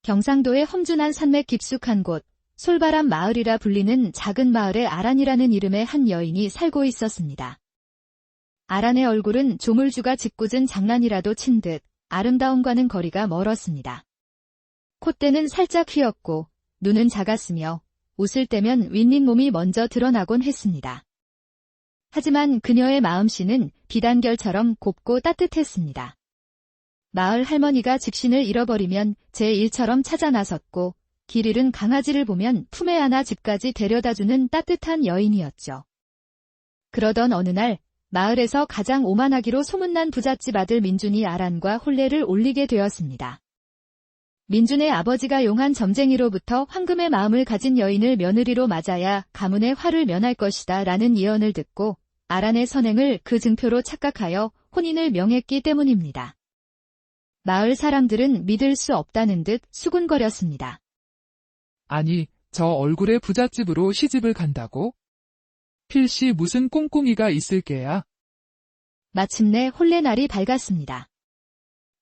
경상도의 험준한 산맥 깊숙한 곳, 솔바람 마을이라 불리는 작은 마을에 아란이라는 이름의 한 여인이 살고 있었습니다. 아란의 얼굴은 조물주가 짓궂은 장난이라도 친 듯 아름다움과는 거리가 멀었습니다. 콧대는 살짝 휘었고 눈은 작았으며 웃을 때면 윗잇몸이 먼저 드러나곤 했습니다. 하지만 그녀의 마음씨는 비단결처럼 곱고 따뜻했습니다. 마을 할머니가 직신을 잃어버리면 제 일처럼 찾아 나섰고 길 잃은 강아지를 보면 품에 안아 집까지 데려다주는 따뜻한 여인이었죠. 그러던 어느 날 마을에서 가장 오만하기로 소문난 부잣집 아들 민준이 아란과 혼례를 올리게 되었습니다. 민준의 아버지가 용한 점쟁이로부터 황금의 마음을 가진 여인을 며느리로 맞아야 가문의 화를 면할 것이다 라는 예언을 듣고 아란의 선행을 그 증표로 착각하여 혼인을 명했기 때문입니다. 마을 사람들은 믿을 수 없다는 듯 수군거렸습니다. 아니, 저 얼굴의 부잣집으로 시집을 간다고? 필시 무슨 꿍꿍이가 있을 게야. 마침내 혼례 날이 밝았습니다.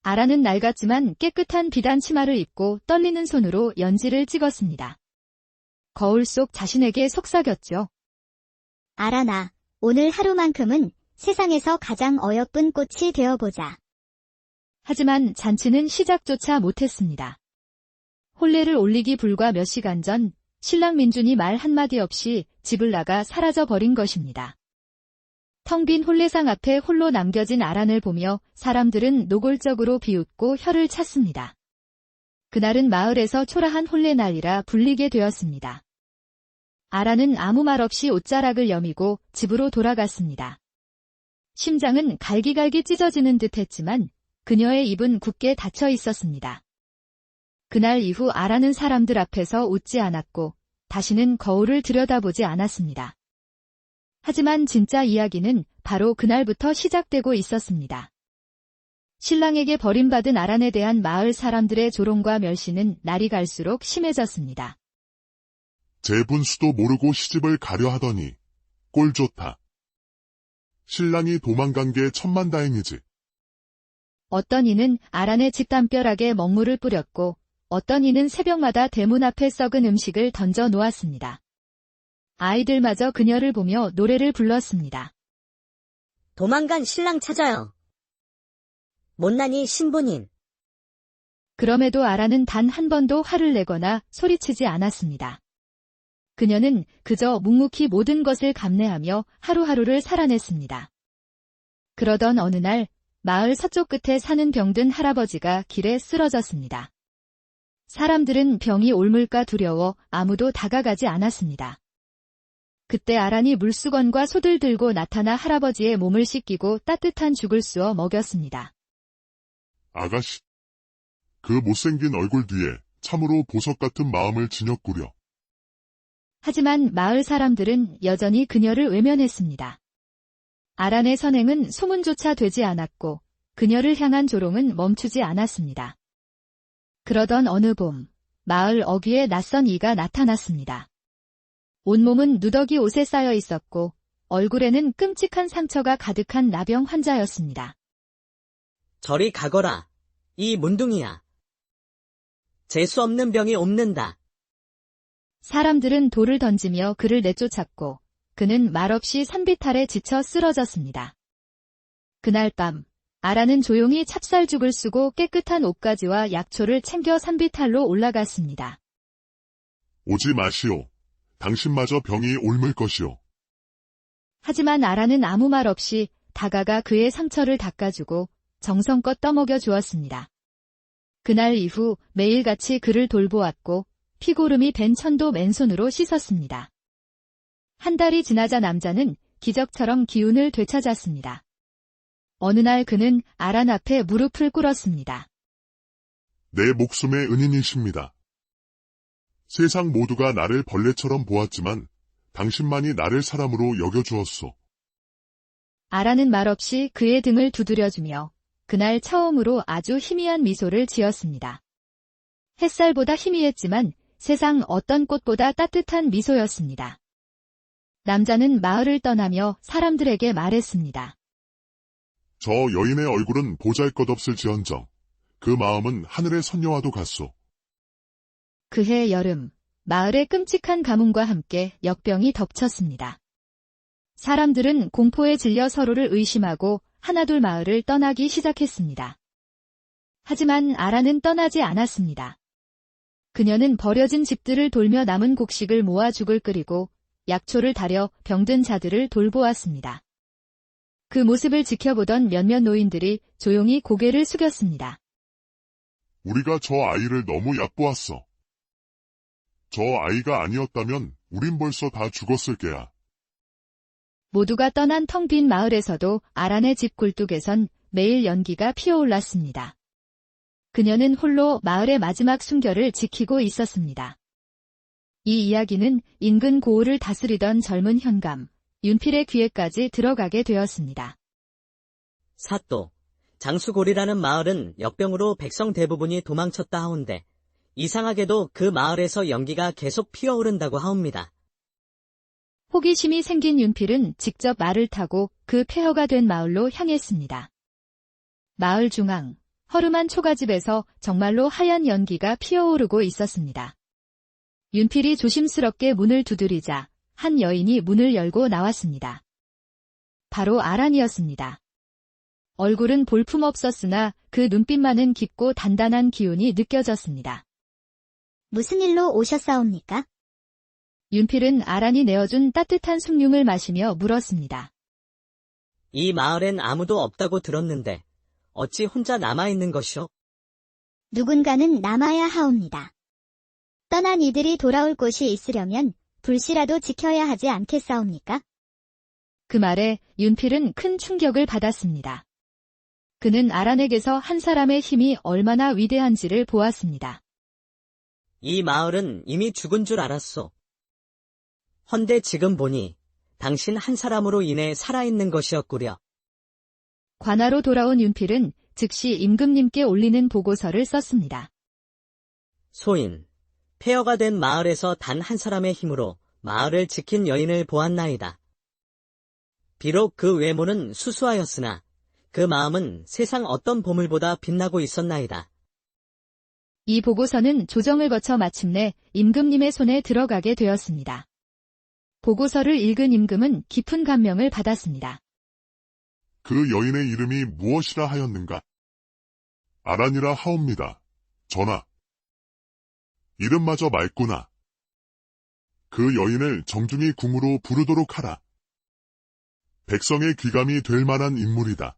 아란은 낡았지만 깨끗한 비단 치마를 입고 떨리는 손으로 연지를 찍었습니다. 거울 속 자신에게 속삭였죠. 아란아, 오늘 하루만큼은 세상에서 가장 어여쁜 꽃이 되어보자. 하지만 잔치는 시작조차 못했습니다. 혼례를 올리기 불과 몇 시간 전 신랑 민준이 말 한마디 없이 집을 나가 사라져버린 것입니다. 텅 빈 혼례상 앞에 홀로 남겨진 아란을 보며 사람들은 노골적으로 비웃고 혀를 찼습니다. 그날은 마을에서 초라한 혼례 날이라 불리게 되었습니다. 아란은 아무 말 없이 옷자락을 여미고 집으로 돌아갔습니다. 심장은 갈기갈기 찢어지는 듯 했지만 그녀의 입은 굳게 닫혀 있었습니다. 그날 이후 아란은 사람들 앞에서 웃지 않았고 다시는 거울을 들여다보지 않았습니다. 하지만 진짜 이야기는 바로 그날부터 시작되고 있었습니다. 신랑에게 버림받은 아란에 대한 마을 사람들의 조롱과 멸시는 날이 갈수록 심해졌습니다. 재분수도 모르고 시집을 가려 하더니 꼴 좋다. 신랑이 도망간 게 천만다행이지. 어떤 이는 아란의 집담벼락에 먹물을 뿌렸고 어떤 이는 새벽마다 대문 앞에 썩은 음식을 던져 놓았습니다. 아이들마저 그녀를 보며 노래를 불렀습니다. 도망간 신랑 찾아요. 못난이 신부님. 그럼에도 아란은 단 한 번도 화를 내거나 소리치지 않았습니다. 그녀는 그저 묵묵히 모든 것을 감내하며 하루하루를 살아냈습니다. 그러던 어느 날 마을 서쪽 끝에 사는 병든 할아버지가 길에 쓰러졌습니다. 사람들은 병이 옮을까 두려워 아무도 다가가지 않았습니다. 그때 아란이 물수건과 솥을 들고 나타나 할아버지의 몸을 씻기고 따뜻한 죽을 쑤어 먹였습니다. 아가씨, 그 못생긴 얼굴 뒤에 참으로 보석 같은 마음을 지녔구려. 하지만 마을 사람들은 여전히 그녀를 외면했습니다. 아란의 선행은 소문조차 되지 않았고 그녀를 향한 조롱은 멈추지 않았습니다. 그러던 어느 봄, 마을 어귀에 낯선 이가 나타났습니다. 온몸은 누더기 옷에 쌓여 있었고 얼굴에는 끔찍한 상처가 가득한 나병 환자였습니다. 저리 가거라. 이 문둥이야. 재수 없는 병이 옵는다. 사람들은 돌을 던지며 그를 내쫓았고 그는 말없이 산비탈에 지쳐 쓰러졌습니다. 그날 밤 아란은 조용히 찹쌀죽을 쓰고 깨끗한 옷가지와 약초를 챙겨 산비탈로 올라갔습니다. 오지 마시오. 당신마저 병이 옮을 것이오. 하지만 아란은 아무 말 없이 다가가 그의 상처를 닦아주고 정성껏 떠먹여 주었습니다. 그날 이후 매일같이 그를 돌보았고 피고름이 밴 천도 맨손으로 씻었습니다. 한 달이 지나자 남자는 기적처럼 기운을 되찾았습니다. 어느 날 그는 아란 앞에 무릎을 꿇었습니다. 내 목숨의 은인이십니다. 세상 모두가 나를 벌레처럼 보았지만 당신만이 나를 사람으로 여겨주었소. 아란은 말없이 그의 등을 두드려주며 그날 처음으로 아주 희미한 미소를 지었습니다. 햇살보다 희미했지만 세상 어떤 꽃보다 따뜻한 미소였습니다. 남자는 마을을 떠나며 사람들에게 말했습니다. 저 여인의 얼굴은 보잘것없을지언정 그 마음은 하늘의 선녀와도 같소. 그해 여름, 마을에 끔찍한 가뭄과 함께 역병이 덮쳤습니다. 사람들은 공포에 질려 서로를 의심하고 하나둘 마을을 떠나기 시작했습니다. 하지만 아라는 떠나지 않았습니다. 그녀는 버려진 집들을 돌며 남은 곡식을 모아 죽을 끓이고 약초를 다려 병든 자들을 돌보았습니다. 그 모습을 지켜보던 몇몇 노인들이 조용히 고개를 숙였습니다. 우리가 저 아이를 너무 얕보았어. 저 아이가 아니었다면 우린 벌써 다 죽었을 게야. 모두가 떠난 텅 빈 마을에서도 아란의 집 굴뚝에선 매일 연기가 피어올랐습니다. 그녀는 홀로 마을의 마지막 순결을 지키고 있었습니다. 이 이야기는 인근 고을을 다스리던 젊은 현감, 윤필의 귀에까지 들어가게 되었습니다. 사또, 장수골이라는 마을은 역병으로 백성 대부분이 도망쳤다 하온데 이상하게도 그 마을에서 연기가 계속 피어오른다고 하옵니다. 호기심이 생긴 윤필은 직접 말을 타고 그 폐허가 된 마을로 향했습니다. 마을 중앙, 허름한 초가집에서 정말로 하얀 연기가 피어오르고 있었습니다. 윤필이 조심스럽게 문을 두드리자 한 여인이 문을 열고 나왔습니다. 바로 아란이었습니다. 얼굴은 볼품없었으나 그 눈빛만은 깊고 단단한 기운이 느껴졌습니다. 무슨 일로 오셨사옵니까? 윤필은 아란이 내어준 따뜻한 숭늉을 마시며 물었습니다. 이 마을엔 아무도 없다고 들었는데 어찌 혼자 남아있는 것이오? 누군가는 남아야 하옵니다. 떠난 이들이 돌아올 곳이 있으려면 불씨라도 지켜야 하지 않겠사옵니까? 그 말에 윤필은 큰 충격을 받았습니다. 그는 아란에게서 한 사람의 힘이 얼마나 위대한지를 보았습니다. 이 마을은 이미 죽은 줄 알았소. 헌데 지금 보니 당신 한 사람으로 인해 살아있는 것이었구려. 관아로 돌아온 윤필은 즉시 임금님께 올리는 보고서를 썼습니다. 소인, 폐허가 된 마을에서 단 한 사람의 힘으로 마을을 지킨 여인을 보았나이다. 비록 그 외모는 수수하였으나 그 마음은 세상 어떤 보물보다 빛나고 있었나이다. 이 보고서는 조정을 거쳐 마침내 임금님의 손에 들어가게 되었습니다. 보고서를 읽은 임금은 깊은 감명을 받았습니다. 그 여인의 이름이 무엇이라 하였는가? 아란이라 하옵니다. 전하. 이름마저 맑구나. 그 여인을 정중히 궁으로 부르도록 하라. 백성의 귀감이 될 만한 인물이다.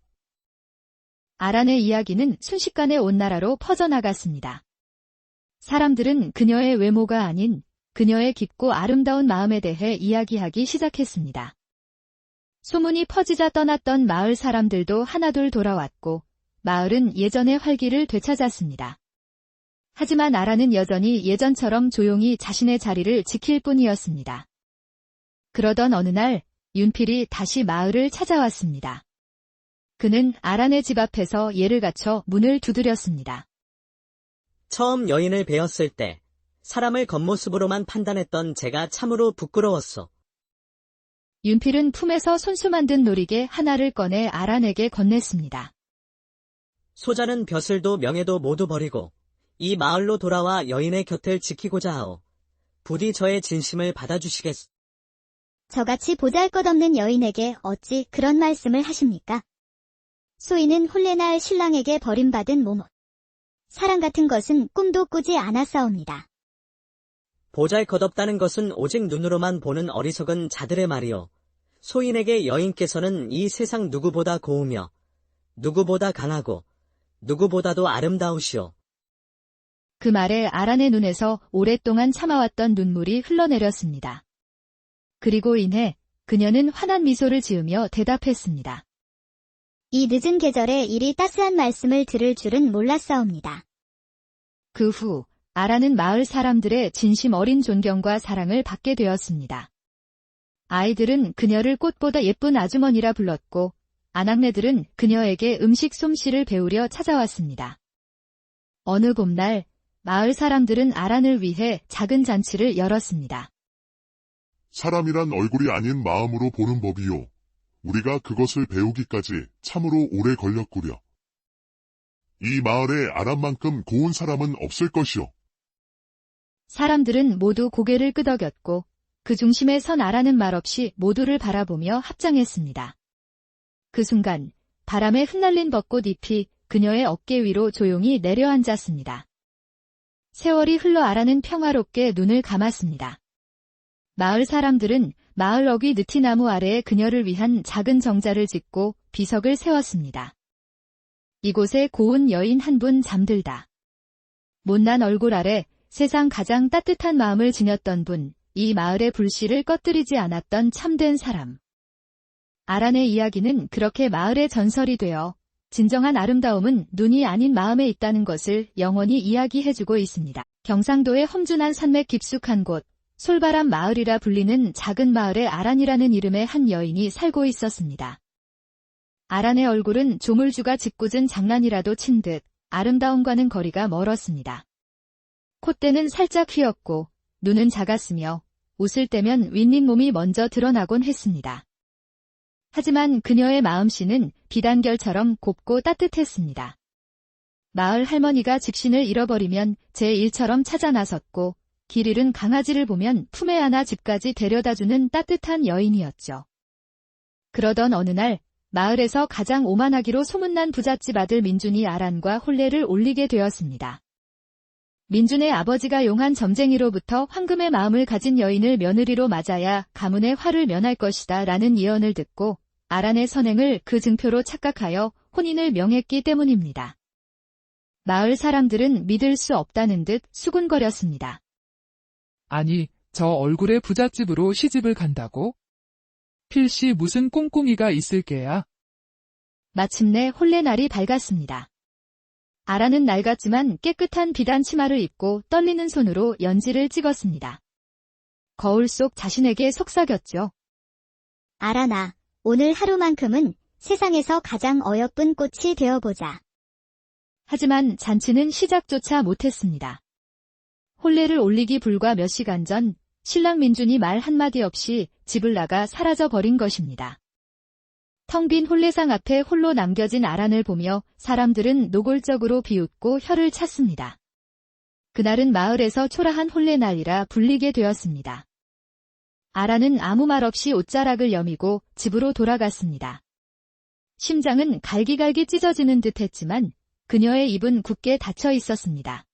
아란의 이야기는 순식간에 온 나라로 퍼져나갔습니다. 사람들은 그녀의 외모가 아닌 그녀의 깊고 아름다운 마음에 대해 이야기하기 시작했습니다. 소문이 퍼지자 떠났던 마을 사람들도 하나둘 돌아왔고 마을은 예전의 활기를 되찾았습니다. 하지만 아란은 여전히 예전처럼 조용히 자신의 자리를 지킬 뿐이었습니다. 그러던 어느 날 윤필이 다시 마을을 찾아왔습니다. 그는 아란의 집 앞에서 예를 갖춰 문을 두드렸습니다. 처음 여인을 뵈었을 때 사람을 겉모습으로만 판단했던 제가 참으로 부끄러웠소. 윤필은 품에서 손수 만든 놀이개 하나를 꺼내 아란에게 건넸습니다. 소자는 벼슬도 명예도 모두 버리고 이 마을로 돌아와 여인의 곁을 지키고자 하오. 부디 저의 진심을 받아주시겠소. 저같이 보잘것없는 여인에게 어찌 그런 말씀을 하십니까? 소인은 혼례날 신랑에게 버림받은 몸. 사랑 같은 것은 꿈도 꾸지 않았사옵니다. 보잘것없다는 것은 오직 눈으로만 보는 어리석은 자들의 말이오. 소인에게 여인께서는 이 세상 누구보다 고우며 누구보다 강하고 누구보다도 아름다우시오. 그 말에 아란의 눈에서 오랫동안 참아왔던 눈물이 흘러내렸습니다. 그리고 이내 그녀는 환한 미소를 지으며 대답했습니다. 이 늦은 계절에 이리 따스한 말씀을 들을 줄은 몰랐사옵니다. 그 후 아란은 마을 사람들의 진심 어린 존경과 사랑을 받게 되었습니다. 아이들은 그녀를 꽃보다 예쁜 아주머니라 불렀고 아낙네들은 그녀에게 음식 솜씨를 배우려 찾아왔습니다. 어느 봄날 마을 사람들은 아란을 위해 작은 잔치를 열었습니다. 사람이란 얼굴이 아닌 마음으로 보는 법이요. 우리가 그것을 배우기까지 참으로 오래 걸렸구려. 이 마을에 아란만큼 고운 사람은 없을 것이요. 사람들은 모두 고개를 끄덕였고 그 중심에 선 아라는 말없이 모두를 바라보며 합장했습니다. 그 순간 바람에 흩날린 벚꽃 잎이 그녀의 어깨 위로 조용히 내려앉았습니다. 세월이 흘러 아라는 평화롭게 눈을 감았습니다. 마을 사람들은 마을 어귀 느티나무 아래에 그녀를 위한 작은 정자를 짓고 비석을 세웠습니다. 이곳에 고운 여인 한 분 잠들다. 못난 얼굴 아래 세상 가장 따뜻한 마음을 지녔던 분, 이 마을의 불씨를 꺼뜨리지 않았던 참된 사람. 아란의 이야기는 그렇게 마을의 전설이 되어 진정한 아름다움은 눈이 아닌 마음에 있다는 것을 영원히 이야기해주고 있습니다. 경상도의 험준한 산맥 깊숙한 곳, 솔바람 마을이라 불리는 작은 마을에 아란이라는 이름의 한 여인이 살고 있었습니다. 아란의 얼굴은 조물주가 짓궂은 장난이라도 친 듯 아름다움과는 거리가 멀었습니다. 콧대는 살짝 휘었고 눈은 작았으며 웃을 때면 윗잇몸이 먼저 드러나곤 했습니다. 하지만 그녀의 마음씨는 비단결처럼 곱고 따뜻했습니다. 마을 할머니가 집신을 잃어버리면 제 일처럼 찾아 나섰고 길 잃은 강아지를 보면 품에 안아 집까지 데려다주는 따뜻한 여인이었죠. 그러던 어느 날 마을에서 가장 오만하기로 소문난 부잣집 아들 민준이 아란과 혼례를 올리게 되었습니다. 민준의 아버지가 용한 점쟁이로부터 황금의 마음을 가진 여인을 며느리로 맞아야 가문의 화를 면할 것이다 라는 예언을 듣고 아란의 선행을 그 증표로 착각하여 혼인을 명했기 때문입니다. 마을 사람들은 믿을 수 없다는 듯 수군거렸습니다. 아니, 저 얼굴에 부잣집으로 시집을 간다고? 필시 무슨 꿍꿍이가 있을 게야. 마침내 혼례 날이 밝았습니다. 아란은 낡았지만 깨끗한 비단 치마를 입고 떨리는 손으로 연지를 찍었습니다. 거울 속 자신에게 속삭였죠. 아란아, 오늘 하루만큼은 세상에서 가장 어여쁜 꽃이 되어보자. 하지만 잔치는 시작조차 못했습니다. 혼례를 올리기 불과 몇 시간 전 신랑 민준이 말 한마디 없이 집을 나가 사라져버린 것입니다. 텅 빈 혼례상 앞에 홀로 남겨진 아란을 보며 사람들은 노골적으로 비웃고 혀를 찼습니다. 그날은 마을에서 초라한 혼례 날이라 불리게 되었습니다. 아란은 아무 말 없이 옷자락을 여미고 집으로 돌아갔습니다. 심장은 갈기갈기 찢어지는 듯 했지만 그녀의 입은 굳게 닫혀 있었습니다.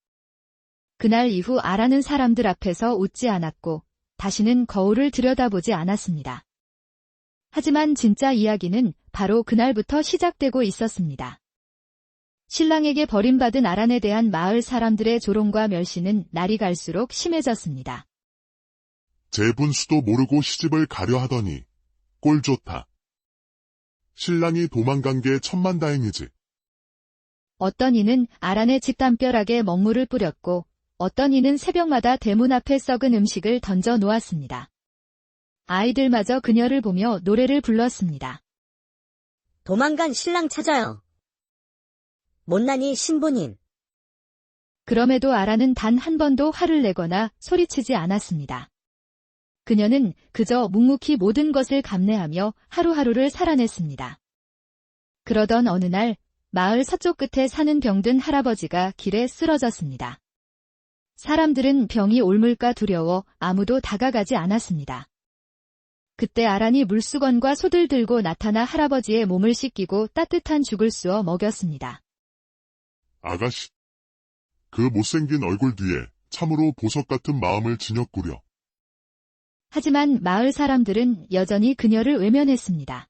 그날 이후 아란은 사람들 앞에서 웃지 않았고 다시는 거울을 들여다보지 않았습니다. 하지만 진짜 이야기는 바로 그날부터 시작되고 있었습니다. 신랑에게 버림받은 아란에 대한 마을 사람들의 조롱과 멸시는 날이 갈수록 심해졌습니다. 재분수도 모르고 시집을 가려 하더니 꼴 좋다. 신랑이 도망간 게 천만다행이지. 어떤 이는 아란의 집 담벼락에 먹물을 뿌렸고 어떤 이는 새벽마다 대문 앞에 썩은 음식을 던져 놓았습니다. 아이들마저 그녀를 보며 노래를 불렀습니다. 도망간 신랑 찾아요. 못난이 신부님. 그럼에도 아란은 단 한 번도 화를 내거나 소리치지 않았습니다. 그녀는 그저 묵묵히 모든 것을 감내하며 하루하루를 살아냈습니다. 그러던 어느 날 마을 서쪽 끝에 사는 병든 할아버지가 길에 쓰러졌습니다. 사람들은 병이 옮을까 두려워 아무도 다가가지 않았습니다. 그때 아란이 물수건과 솥을 들고 나타나 할아버지의 몸을 씻기고 따뜻한 죽을 쑤어 먹였습니다. 아가씨. 그 못생긴 얼굴 뒤에 참으로 보석 같은 마음을 지녔구려. 하지만 마을 사람들은 여전히 그녀를 외면했습니다.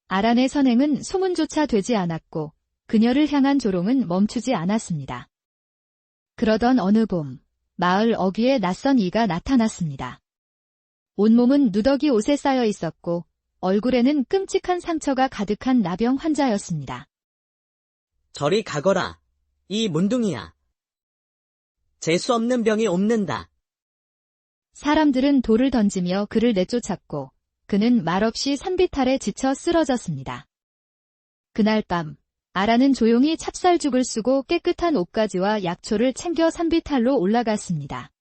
아란의 선행은 소문조차 되지 않았고 그녀를 향한 조롱은 멈추지 않았습니다. 그러던 어느 봄, 마을 어귀에 낯선 이가 나타났습니다. 온몸은 누더기 옷에 쌓여 있었고 얼굴에는 끔찍한 상처가 가득한 나병 환자였습니다. 저리 가거라. 이 문둥이야. 재수 없는 병이 옵는다. 사람들은 돌을 던지며 그를 내쫓았고 그는 말없이 산비탈에 지쳐 쓰러졌습니다. 그날 밤 아란은 조용히 찹쌀죽을 쓰고 깨끗한 옷가지와 약초를 챙겨 산비탈로 올라갔습니다.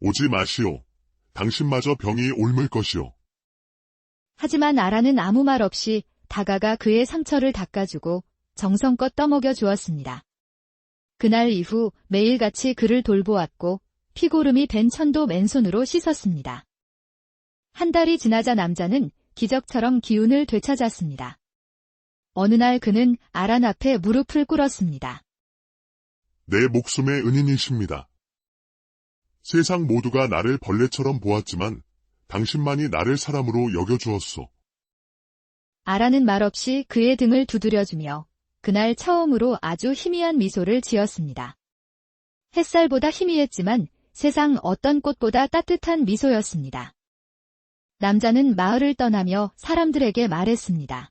오지 마시오. 당신마저 병이 옮을 것이오. 하지만 아란은 아무 말 없이 다가가 그의 상처를 닦아주고 정성껏 떠먹여 주었습니다. 그날 이후 매일같이 그를 돌보았고 피고름이 밴 천도 맨손으로 씻었습니다. 한 달이 지나자 남자는 기적처럼 기운을 되찾았습니다. 어느 날 그는 아란 앞에 무릎을 꿇었습니다. 내 목숨의 은인이십니다. 세상 모두가 나를 벌레처럼 보았지만 당신만이 나를 사람으로 여겨주었소. 아란은 말없이 그의 등을 두드려주며 그날 처음으로 아주 희미한 미소를 지었습니다. 햇살보다 희미했지만 세상 어떤 꽃보다 따뜻한 미소였습니다. 남자는 마을을 떠나며 사람들에게 말했습니다.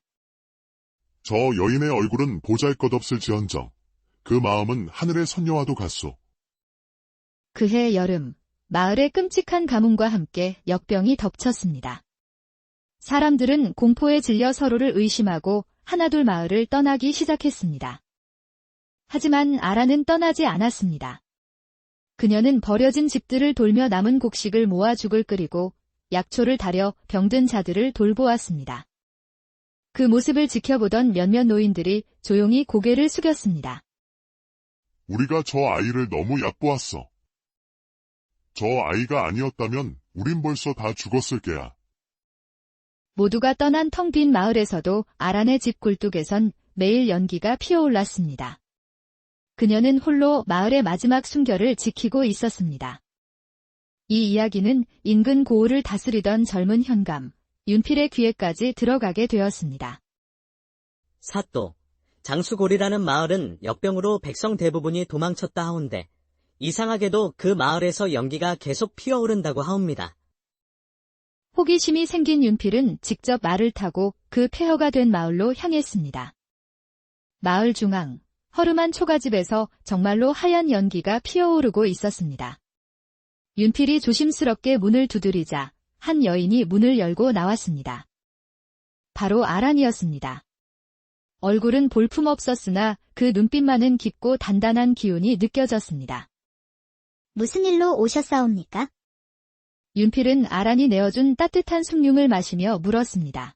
저 여인의 얼굴은 보잘것없을지언정 그 마음은 하늘의 선녀와도 같소. 그해 여름, 마을의 끔찍한 가뭄과 함께 역병이 덮쳤습니다. 사람들은 공포에 질려 서로를 의심하고 하나둘 마을을 떠나기 시작했습니다. 하지만 아라는 떠나지 않았습니다. 그녀는 버려진 집들을 돌며 남은 곡식을 모아 죽을 끓이고 약초를 다려 병든 자들을 돌보았습니다. 그 모습을 지켜보던 몇몇 노인들이 조용히 고개를 숙였습니다. 우리가 저 아이를 너무 얕보았어. 저 아이가 아니었다면 우린 벌써 다 죽었을 게야. 모두가 떠난 텅 빈 마을에서도 아란의 집 굴뚝에선 매일 연기가 피어올랐습니다. 그녀는 홀로 마을의 마지막 순결을 지키고 있었습니다. 이 이야기는 인근 고을을 다스리던 젊은 현감, 윤필의 귀에까지 들어가게 되었습니다. 사또, 장수골이라는 마을은 역병으로 백성 대부분이 도망쳤다 하온데 이상하게도 그 마을에서 연기가 계속 피어오른다고 하옵니다. 호기심이 생긴 윤필은 직접 말을 타고 그 폐허가 된 마을로 향했습니다. 마을 중앙, 허름한 초가집에서 정말로 하얀 연기가 피어오르고 있었습니다. 윤필이 조심스럽게 문을 두드리자 한 여인이 문을 열고 나왔습니다. 바로 아란이었습니다. 얼굴은 볼품없었으나 그 눈빛만은 깊고 단단한 기운이 느껴졌습니다. 무슨 일로 오셨사옵니까? 윤필은 아란이 내어준 따뜻한 숭늉을 마시며 물었습니다.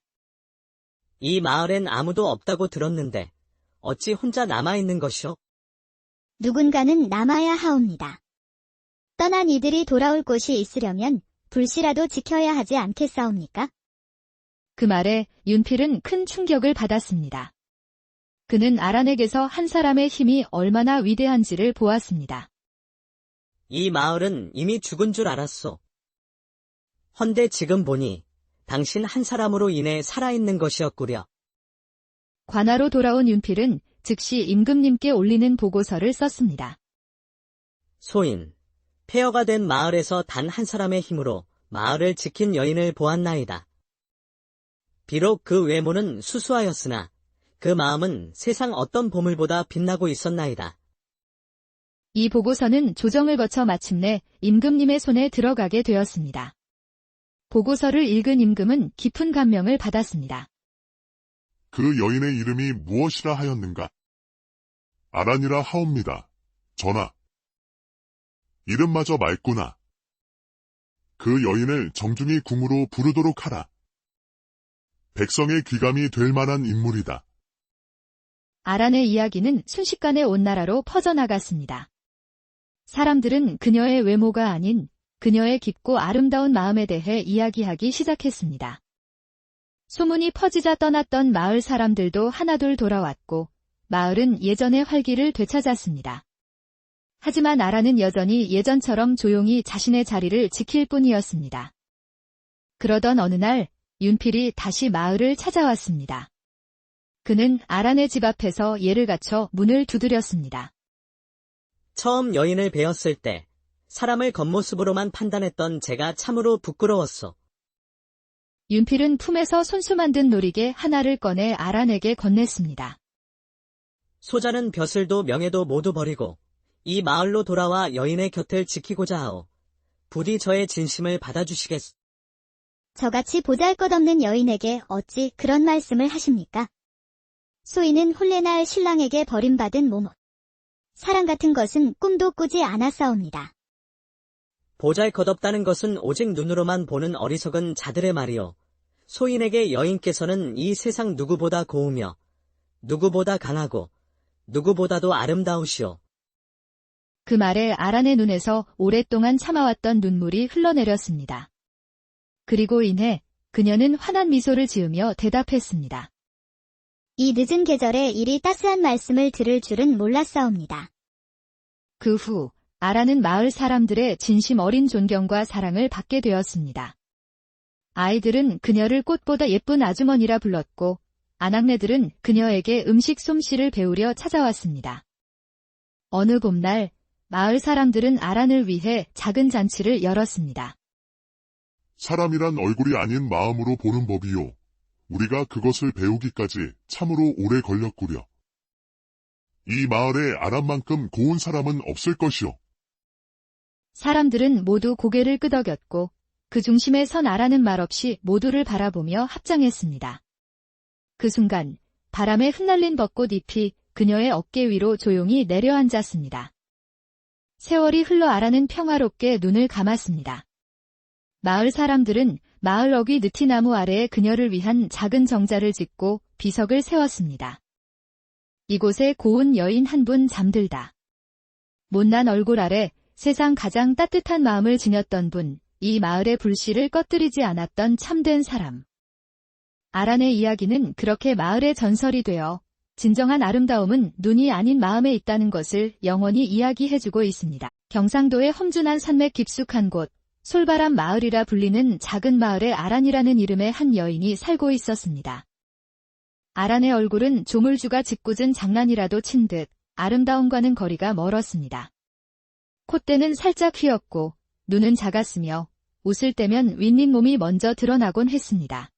이 마을엔 아무도 없다고 들었는데 어찌 혼자 남아있는 것이오? 누군가는 남아야 하옵니다. 떠난 이들이 돌아올 곳이 있으려면 불씨라도 지켜야 하지 않겠사옵니까? 그 말에 윤필은 큰 충격을 받았습니다. 그는 아란에게서 한 사람의 힘이 얼마나 위대한지를 보았습니다. 이 마을은 이미 죽은 줄 알았소. 헌데 지금 보니 당신 한 사람으로 인해 살아있는 것이었구려. 관아로 돌아온 윤필은 즉시 임금님께 올리는 보고서를 썼습니다. 소인, 폐허가 된 마을에서 단 한 사람의 힘으로 마을을 지킨 여인을 보았나이다. 비록 그 외모는 수수하였으나 그 마음은 세상 어떤 보물보다 빛나고 있었나이다. 이 보고서는 조정을 거쳐 마침내 임금님의 손에 들어가게 되었습니다. 보고서를 읽은 임금은 깊은 감명을 받았습니다. 그 여인의 이름이 무엇이라 하였는가? 아란이라 하옵니다. 전하. 이름마저 맑구나. 그 여인을 정중히 궁으로 부르도록 하라. 백성의 귀감이 될 만한 인물이다. 아란의 이야기는 순식간에 온 나라로 퍼져나갔습니다. 사람들은 그녀의 외모가 아닌 그녀의 깊고 아름다운 마음에 대해 이야기하기 시작했습니다. 소문이 퍼지자 떠났던 마을 사람들도 하나둘 돌아왔고 마을은 예전의 활기를 되찾았습니다. 하지만 아란은 여전히 예전처럼 조용히 자신의 자리를 지킬 뿐이었습니다. 그러던 어느 날 윤필이 다시 마을을 찾아왔습니다. 그는 아란의 집 앞에서 예를 갖춰 문을 두드렸습니다. 처음 여인을 뵈었을 때 사람을 겉모습으로만 판단했던 제가 참으로 부끄러웠소. 윤필은 품에서 손수 만든 놀이개 하나를 꺼내 아란에게 건넸습니다. 소자는 벼슬도 명예도 모두 버리고 이 마을로 돌아와 여인의 곁을 지키고자 하오. 부디 저의 진심을 받아주시겠소. 저같이 보잘것없는 여인에게 어찌 그런 말씀을 하십니까? 소인은 혼례날 신랑에게 버림받은 모모. 사랑 같은 것은 꿈도 꾸지 않았사옵니다. 보잘것없다는 것은 오직 눈으로만 보는 어리석은 자들의 말이오. 소인에게 여인께서는 이 세상 누구보다 고우며 누구보다 강하고 누구보다도 아름다우시오. 그 말에 아란의 눈에서 오랫동안 참아왔던 눈물이 흘러내렸습니다. 그리고 이내 그녀는 환한 미소를 지으며 대답했습니다. 이 늦은 계절에 이리 따스한 말씀을 들을 줄은 몰랐사옵니다. 그 후 아란은 마을 사람들의 진심 어린 존경과 사랑을 받게 되었습니다. 아이들은 그녀를 꽃보다 예쁜 아주머니라 불렀고 아낙네들은 그녀에게 음식 솜씨를 배우려 찾아왔습니다. 어느 봄날 마을 사람들은 아란을 위해 작은 잔치를 열었습니다. 사람이란 얼굴이 아닌 마음으로 보는 법이요. 우리가 그것을 배우기까지 참으로 오래 걸렸구려. 이 마을에 아란만큼 고운 사람은 없을 것이요. 사람들은 모두 고개를 끄덕였고 그 중심에 선 아란은 말없이 모두를 바라보며 합장했습니다. 그 순간 바람에 흩날린 벚꽃 잎이 그녀의 어깨 위로 조용히 내려앉았습니다. 세월이 흘러 아란은 평화롭게 눈을 감았습니다. 마을 사람들은 마을 어귀 느티나무 아래에 그녀를 위한 작은 정자를 짓고 비석을 세웠습니다. 이곳에 고운 여인 한 분 잠들다. 못난 얼굴 아래 세상 가장 따뜻한 마음을 지녔던 분, 이 마을의 불씨를 꺼뜨리지 않았던 참된 사람. 아란의 이야기는 그렇게 마을의 전설이 되어 진정한 아름다움은 눈이 아닌 마음에 있다는 것을 영원히 이야기해주고 있습니다. 경상도의 험준한 산맥 깊숙한 곳, 솔바람 마을이라 불리는 작은 마을에 아란이라는 이름의 한 여인이 살고 있었습니다. 아란의 얼굴은 조물주가 짓궂은 장난이라도 친 듯 아름다움과는 거리가 멀었습니다. 콧대는 살짝 휘었고 눈은 작았으며 웃을 때면 윗잇몸이 먼저 드러나곤 했습니다.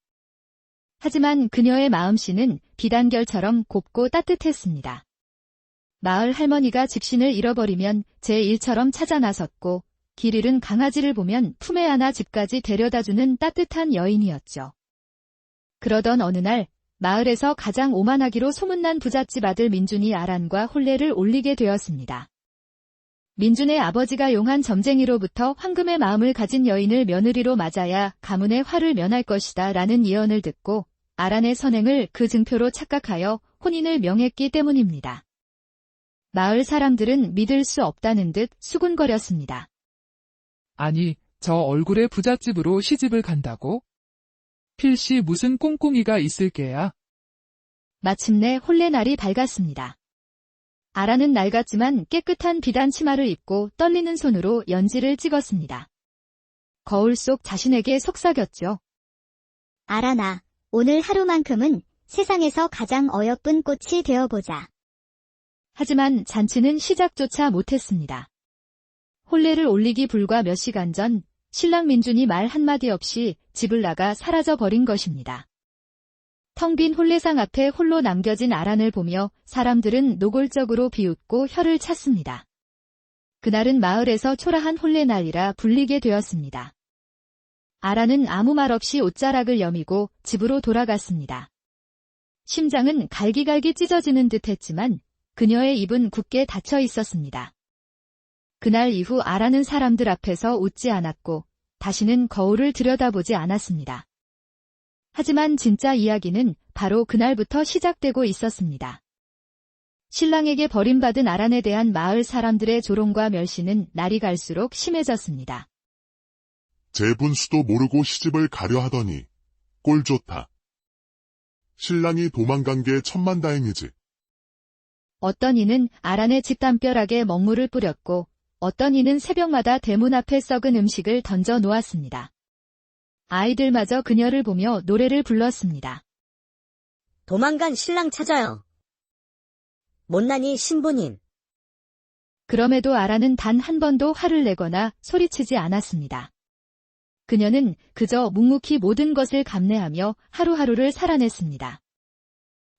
하지만 그녀의 마음씨는 비단결처럼 곱고 따뜻했습니다. 마을 할머니가 집신을 잃어버리면 제 일처럼 찾아 나섰고 길 잃은 강아지를 보면 품에 안아 집까지 데려다주는 따뜻한 여인이었죠. 그러던 어느 날 마을에서 가장 오만하기로 소문난 부잣집 아들 민준이 아란과 혼례를 올리게 되었습니다. 민준의 아버지가 용한 점쟁이로부터 황금의 마음을 가진 여인을 며느리로 맞아야 가문의 화를 면할 것이다 라는 예언을 듣고 아란의 선행을 그 증표로 착각하여 혼인을 명했기 때문입니다. 마을 사람들은 믿을 수 없다는 듯 수군거렸습니다. 아니, 저 얼굴의 부잣집으로 시집을 간다고? 필시 무슨 꿍꿍이가 있을 게야. 마침내 혼례 날이 밝았습니다. 아란은 낡았지만 깨끗한 비단 치마를 입고 떨리는 손으로 연지를 찍었습니다. 거울 속 자신에게 속삭였죠. 아란아, 오늘 하루만큼은 세상에서 가장 어여쁜 꽃이 되어보자. 하지만 잔치는 시작조차 못했습니다. 혼례를 올리기 불과 몇 시간 전 신랑 민준이 말 한마디 없이 집을 나가 사라져버린 것입니다. 텅 빈 혼례상 앞에 홀로 남겨진 아란을 보며 사람들은 노골적으로 비웃고 혀를 찼습니다. 그날은 마을에서 초라한 혼례날이라 불리게 되었습니다. 아란은 아무 말 없이 옷자락을 여미고 집으로 돌아갔습니다. 심장은 갈기갈기 찢어지는 듯 했지만 그녀의 입은 굳게 닫혀 있었습니다. 그날 이후 아란은 사람들 앞에서 웃지 않았고 다시는 거울을 들여다보지 않았습니다. 하지만 진짜 이야기는 바로 그날부터 시작되고 있었습니다. 신랑에게 버림받은 아란에 대한 마을 사람들의 조롱과 멸시는 날이 갈수록 심해졌습니다. 재분수도 모르고 시집을 가려 하더니 꼴 좋다. 신랑이 도망간 게 천만다행이지. 어떤 이는 아란의 집 담벼락에 먹물을 뿌렸고 어떤 이는 새벽마다 대문 앞에 썩은 음식을 던져 놓았습니다. 아이들마저 그녀를 보며 노래를 불렀습니다. 도망간 신랑 찾아요. 못난이 신부님. 그럼에도 아란은 단 한 번도 화를 내거나 소리치지 않았습니다. 그녀는 그저 묵묵히 모든 것을 감내하며 하루하루를 살아냈습니다.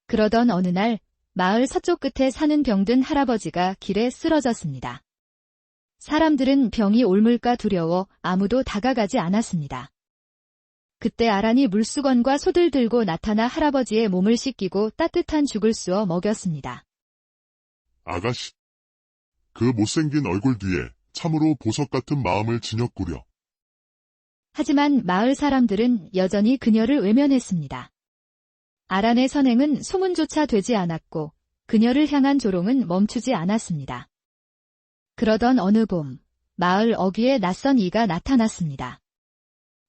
그러던 어느 날 마을 서쪽 끝에 사는 병든 할아버지가 길에 쓰러졌습니다. 사람들은 병이 옮을까 두려워 아무도 다가가지 않았습니다. 그때 아란이 물수건과 솥을 들고 나타나 할아버지의 몸을 씻기고 따뜻한 죽을 쑤어 먹였습니다. 아가씨. 그 못생긴 얼굴 뒤에 참으로 보석 같은 마음을 지녔구려. 하지만 마을 사람들은 여전히 그녀를 외면했습니다. 아란의 선행은 소문조차 되지 않았고 그녀를 향한 조롱은 멈추지 않았습니다. 그러던 어느 봄, 마을 어귀에 낯선 이가 나타났습니다.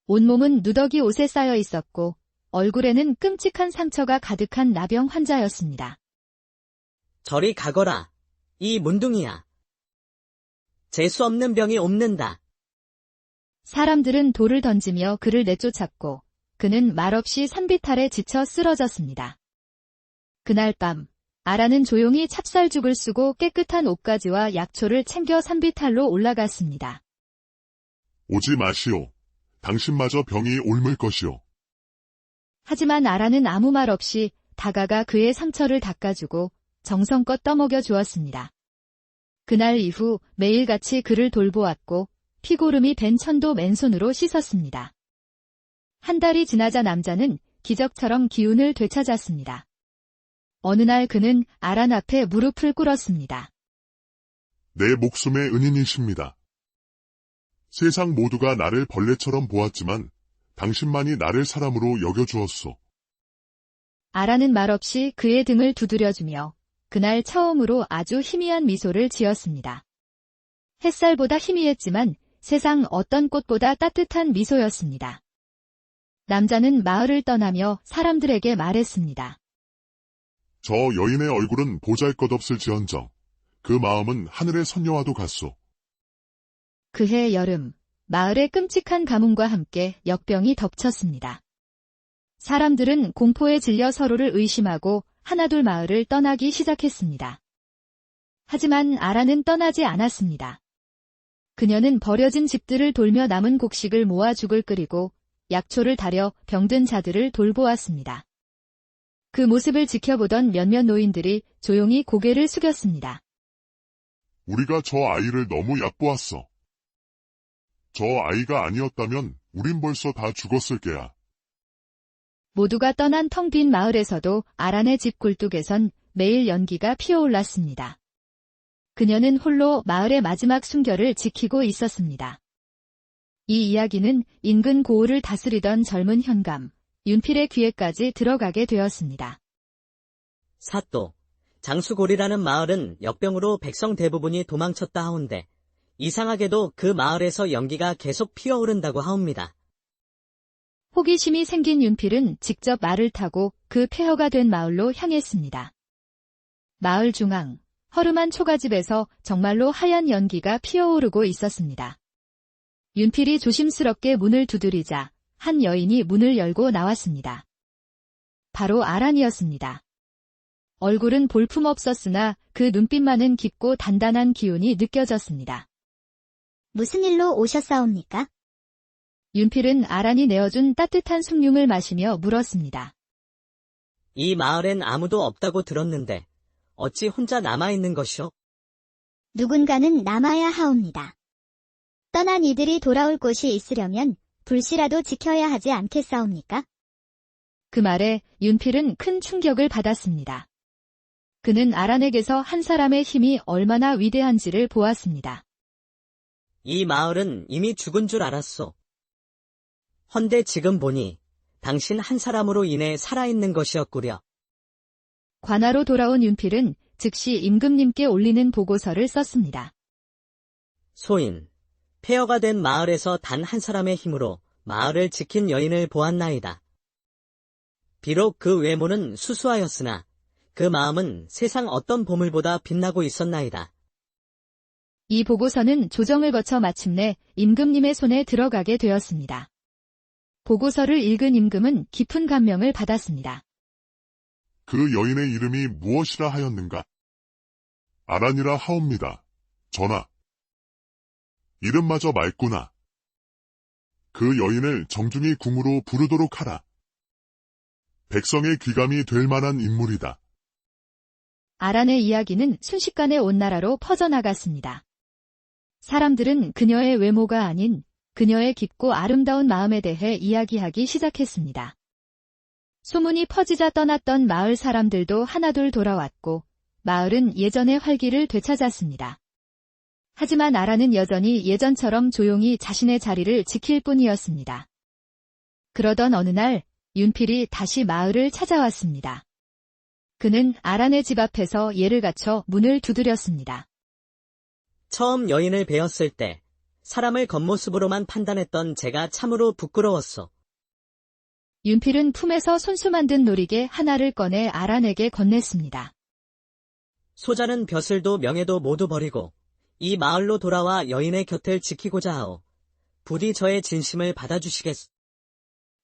온몸은 누더기 옷에 쌓여 있었고 얼굴에는 끔찍한 상처가 가득한 나병 환자였습니다. 저리 가거라. 이 문둥이야. 재수 없는 병이 옵는다. 사람들은 돌을 던지며 그를 내쫓았고 그는 말없이 산비탈에 지쳐 쓰러졌습니다. 그날 밤, 아라는 조용히 찹쌀죽을 쓰고 깨끗한 옷가지와 약초를 챙겨 산비탈로 올라갔습니다. 오지 마시오. 당신마저 병이 옮을 것이오. 하지만 아라는 아무 말 없이 다가가 그의 상처를 닦아주고 정성껏 떠먹여 주었습니다. 그날 이후 매일같이 그를 돌보았고 피고름이 밴 천도 맨손으로 씻었습니다. 한 달이 지나자 남자는 기적처럼 기운을 되찾았습니다. 어느 날 그는 아란 앞에 무릎을 꿇었습니다. 내 목숨의 은인이십니다. 세상 모두가 나를 벌레처럼 보았지만 당신만이 나를 사람으로 여겨주었소. 아란은 말없이 그의 등을 두드려주며 그날 처음으로 아주 희미한 미소를 지었습니다. 햇살보다 희미했지만 세상 어떤 꽃보다 따뜻한 미소였습니다. 남자는 마을을 떠나며 사람들에게 말했습니다. 저 여인의 얼굴은 보잘것없을지언정 그 마음은 하늘의 선녀와도 같소. 그해 여름, 마을의 끔찍한 가뭄과 함께 역병이 덮쳤습니다. 사람들은 공포에 질려 서로를 의심하고 하나둘 마을을 떠나기 시작했습니다. 하지만 아라는 떠나지 않았습니다. 그녀는 버려진 집들을 돌며 남은 곡식을 모아 죽을 끓이고 약초를 달여 병든 자들을 돌보았습니다. 그 모습을 지켜보던 몇몇 노인들이 조용히 고개를 숙였습니다. 우리가 저 아이를 너무 얕보았어. 저 아이가 아니었다면 우린 벌써 다 죽었을 게야. 모두가 떠난 텅 빈 마을에서도 아란의 집 굴뚝에선 매일 연기가 피어올랐습니다. 그녀는 홀로 마을의 마지막 순결을 지키고 있었습니다. 이 이야기는 인근 고을을 다스리던 젊은 현감, 윤필의 귀에까지 들어가게 되었습니다. 사또, 장수골이라는 마을은 역병으로 백성 대부분이 도망쳤다 하온데 이상하게도 그 마을에서 연기가 계속 피어오른다고 하옵니다. 호기심이 생긴 윤필은 직접 말을 타고 그 폐허가 된 마을로 향했습니다. 마을 중앙, 허름한 초가집에서 정말로 하얀 연기가 피어오르고 있었습니다. 윤필이 조심스럽게 문을 두드리자 한 여인이 문을 열고 나왔습니다. 바로 아란이었습니다. 얼굴은 볼품없었으나 그 눈빛만은 깊고 단단한 기운이 느껴졌습니다. 무슨 일로 오셨사옵니까? 윤필은 아란이 내어준 따뜻한 숭늉을 마시며 물었습니다. 이 마을엔 아무도 없다고 들었는데 어찌 혼자 남아있는 것이오? 누군가는 남아야 하옵니다. 떠난 이들이 돌아올 곳이 있으려면 불씨라도 지켜야 하지 않겠사옵니까? 그 말에 윤필은 큰 충격을 받았습니다. 그는 아란에게서 한 사람의 힘이 얼마나 위대한지를 보았습니다. 이 마을은 이미 죽은 줄 알았소. 헌데 지금 보니 당신 한 사람으로 인해 살아있는 것이었구려. 관아로 돌아온 윤필은 즉시 임금님께 올리는 보고서를 썼습니다. 소인, 폐허가 된 마을에서 단 한 사람의 힘으로 마을을 지킨 여인을 보았나이다. 비록 그 외모는 수수하였으나 그 마음은 세상 어떤 보물보다 빛나고 있었나이다. 이 보고서는 조정을 거쳐 마침내 임금님의 손에 들어가게 되었습니다. 보고서를 읽은 임금은 깊은 감명을 받았습니다. 그 여인의 이름이 무엇이라 하였는가? 아란이라 하옵니다. 전하. 이름마저 맑구나. 그 여인을 정중히 궁으로 부르도록 하라. 백성의 귀감이 될 만한 인물이다. 아란의 이야기는 순식간에 온 나라로 퍼져나갔습니다. 사람들은 그녀의 외모가 아닌 그녀의 깊고 아름다운 마음에 대해 이야기하기 시작했습니다. 소문이 퍼지자 떠났던 마을 사람들도 하나둘 돌아왔고 마을은 예전의 활기를 되찾았습니다. 하지만 아란은 여전히 예전처럼 조용히 자신의 자리를 지킬 뿐이었습니다. 그러던 어느 날 윤필이 다시 마을을 찾아왔습니다. 그는 아란의 집 앞에서 예를 갖춰 문을 두드렸습니다. 처음 여인을 뵈었을 때 사람을 겉모습으로만 판단했던 제가 참으로 부끄러웠소. 윤필은 품에서 손수 만든 놀이개 하나를 꺼내 아란에게 건넸습니다. 소자는 벼슬도 명예도 모두 버리고 이 마을로 돌아와 여인의 곁을 지키고자 하오. 부디 저의 진심을 받아주시겠소.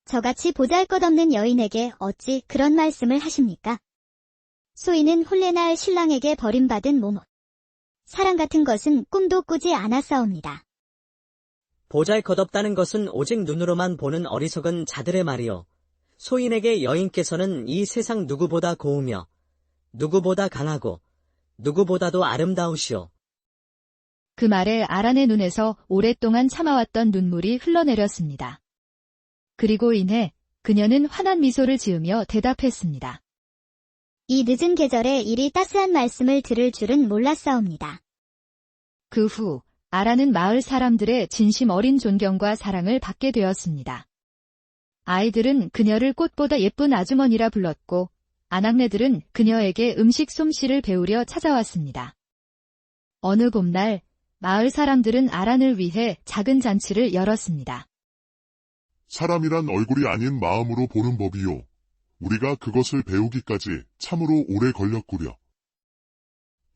저같이 보잘것없는 여인에게 어찌 그런 말씀을 하십니까? 소인은 혼례날 신랑에게 버림받은 모모. 사랑 같은 것은 꿈도 꾸지 않았사옵니다. 보잘것없다는 것은 오직 눈으로만 보는 어리석은 자들의 말이오. 소인에게 여인께서는 이 세상 누구보다 고우며 누구보다 강하고 누구보다도 아름다우시오. 그 말에 아란의 눈에서 오랫동안 참아왔던 눈물이 흘러내렸습니다. 그리고 이내 그녀는 환한 미소를 지으며 대답했습니다. 이 늦은 계절에 이리 따스한 말씀을 들을 줄은 몰랐사옵니다. 그 후 아란은 마을 사람들의 진심 어린 존경과 사랑을 받게 되었습니다. 아이들은 그녀를 꽃보다 예쁜 아주머니라 불렀고 아낙네들은 그녀에게 음식 솜씨를 배우려 찾아왔습니다. 어느 봄날 마을 사람들은 아란을 위해 작은 잔치를 열었습니다. 사람이란 얼굴이 아닌 마음으로 보는 법이요. 우리가 그것을 배우기까지 참으로 오래 걸렸구려.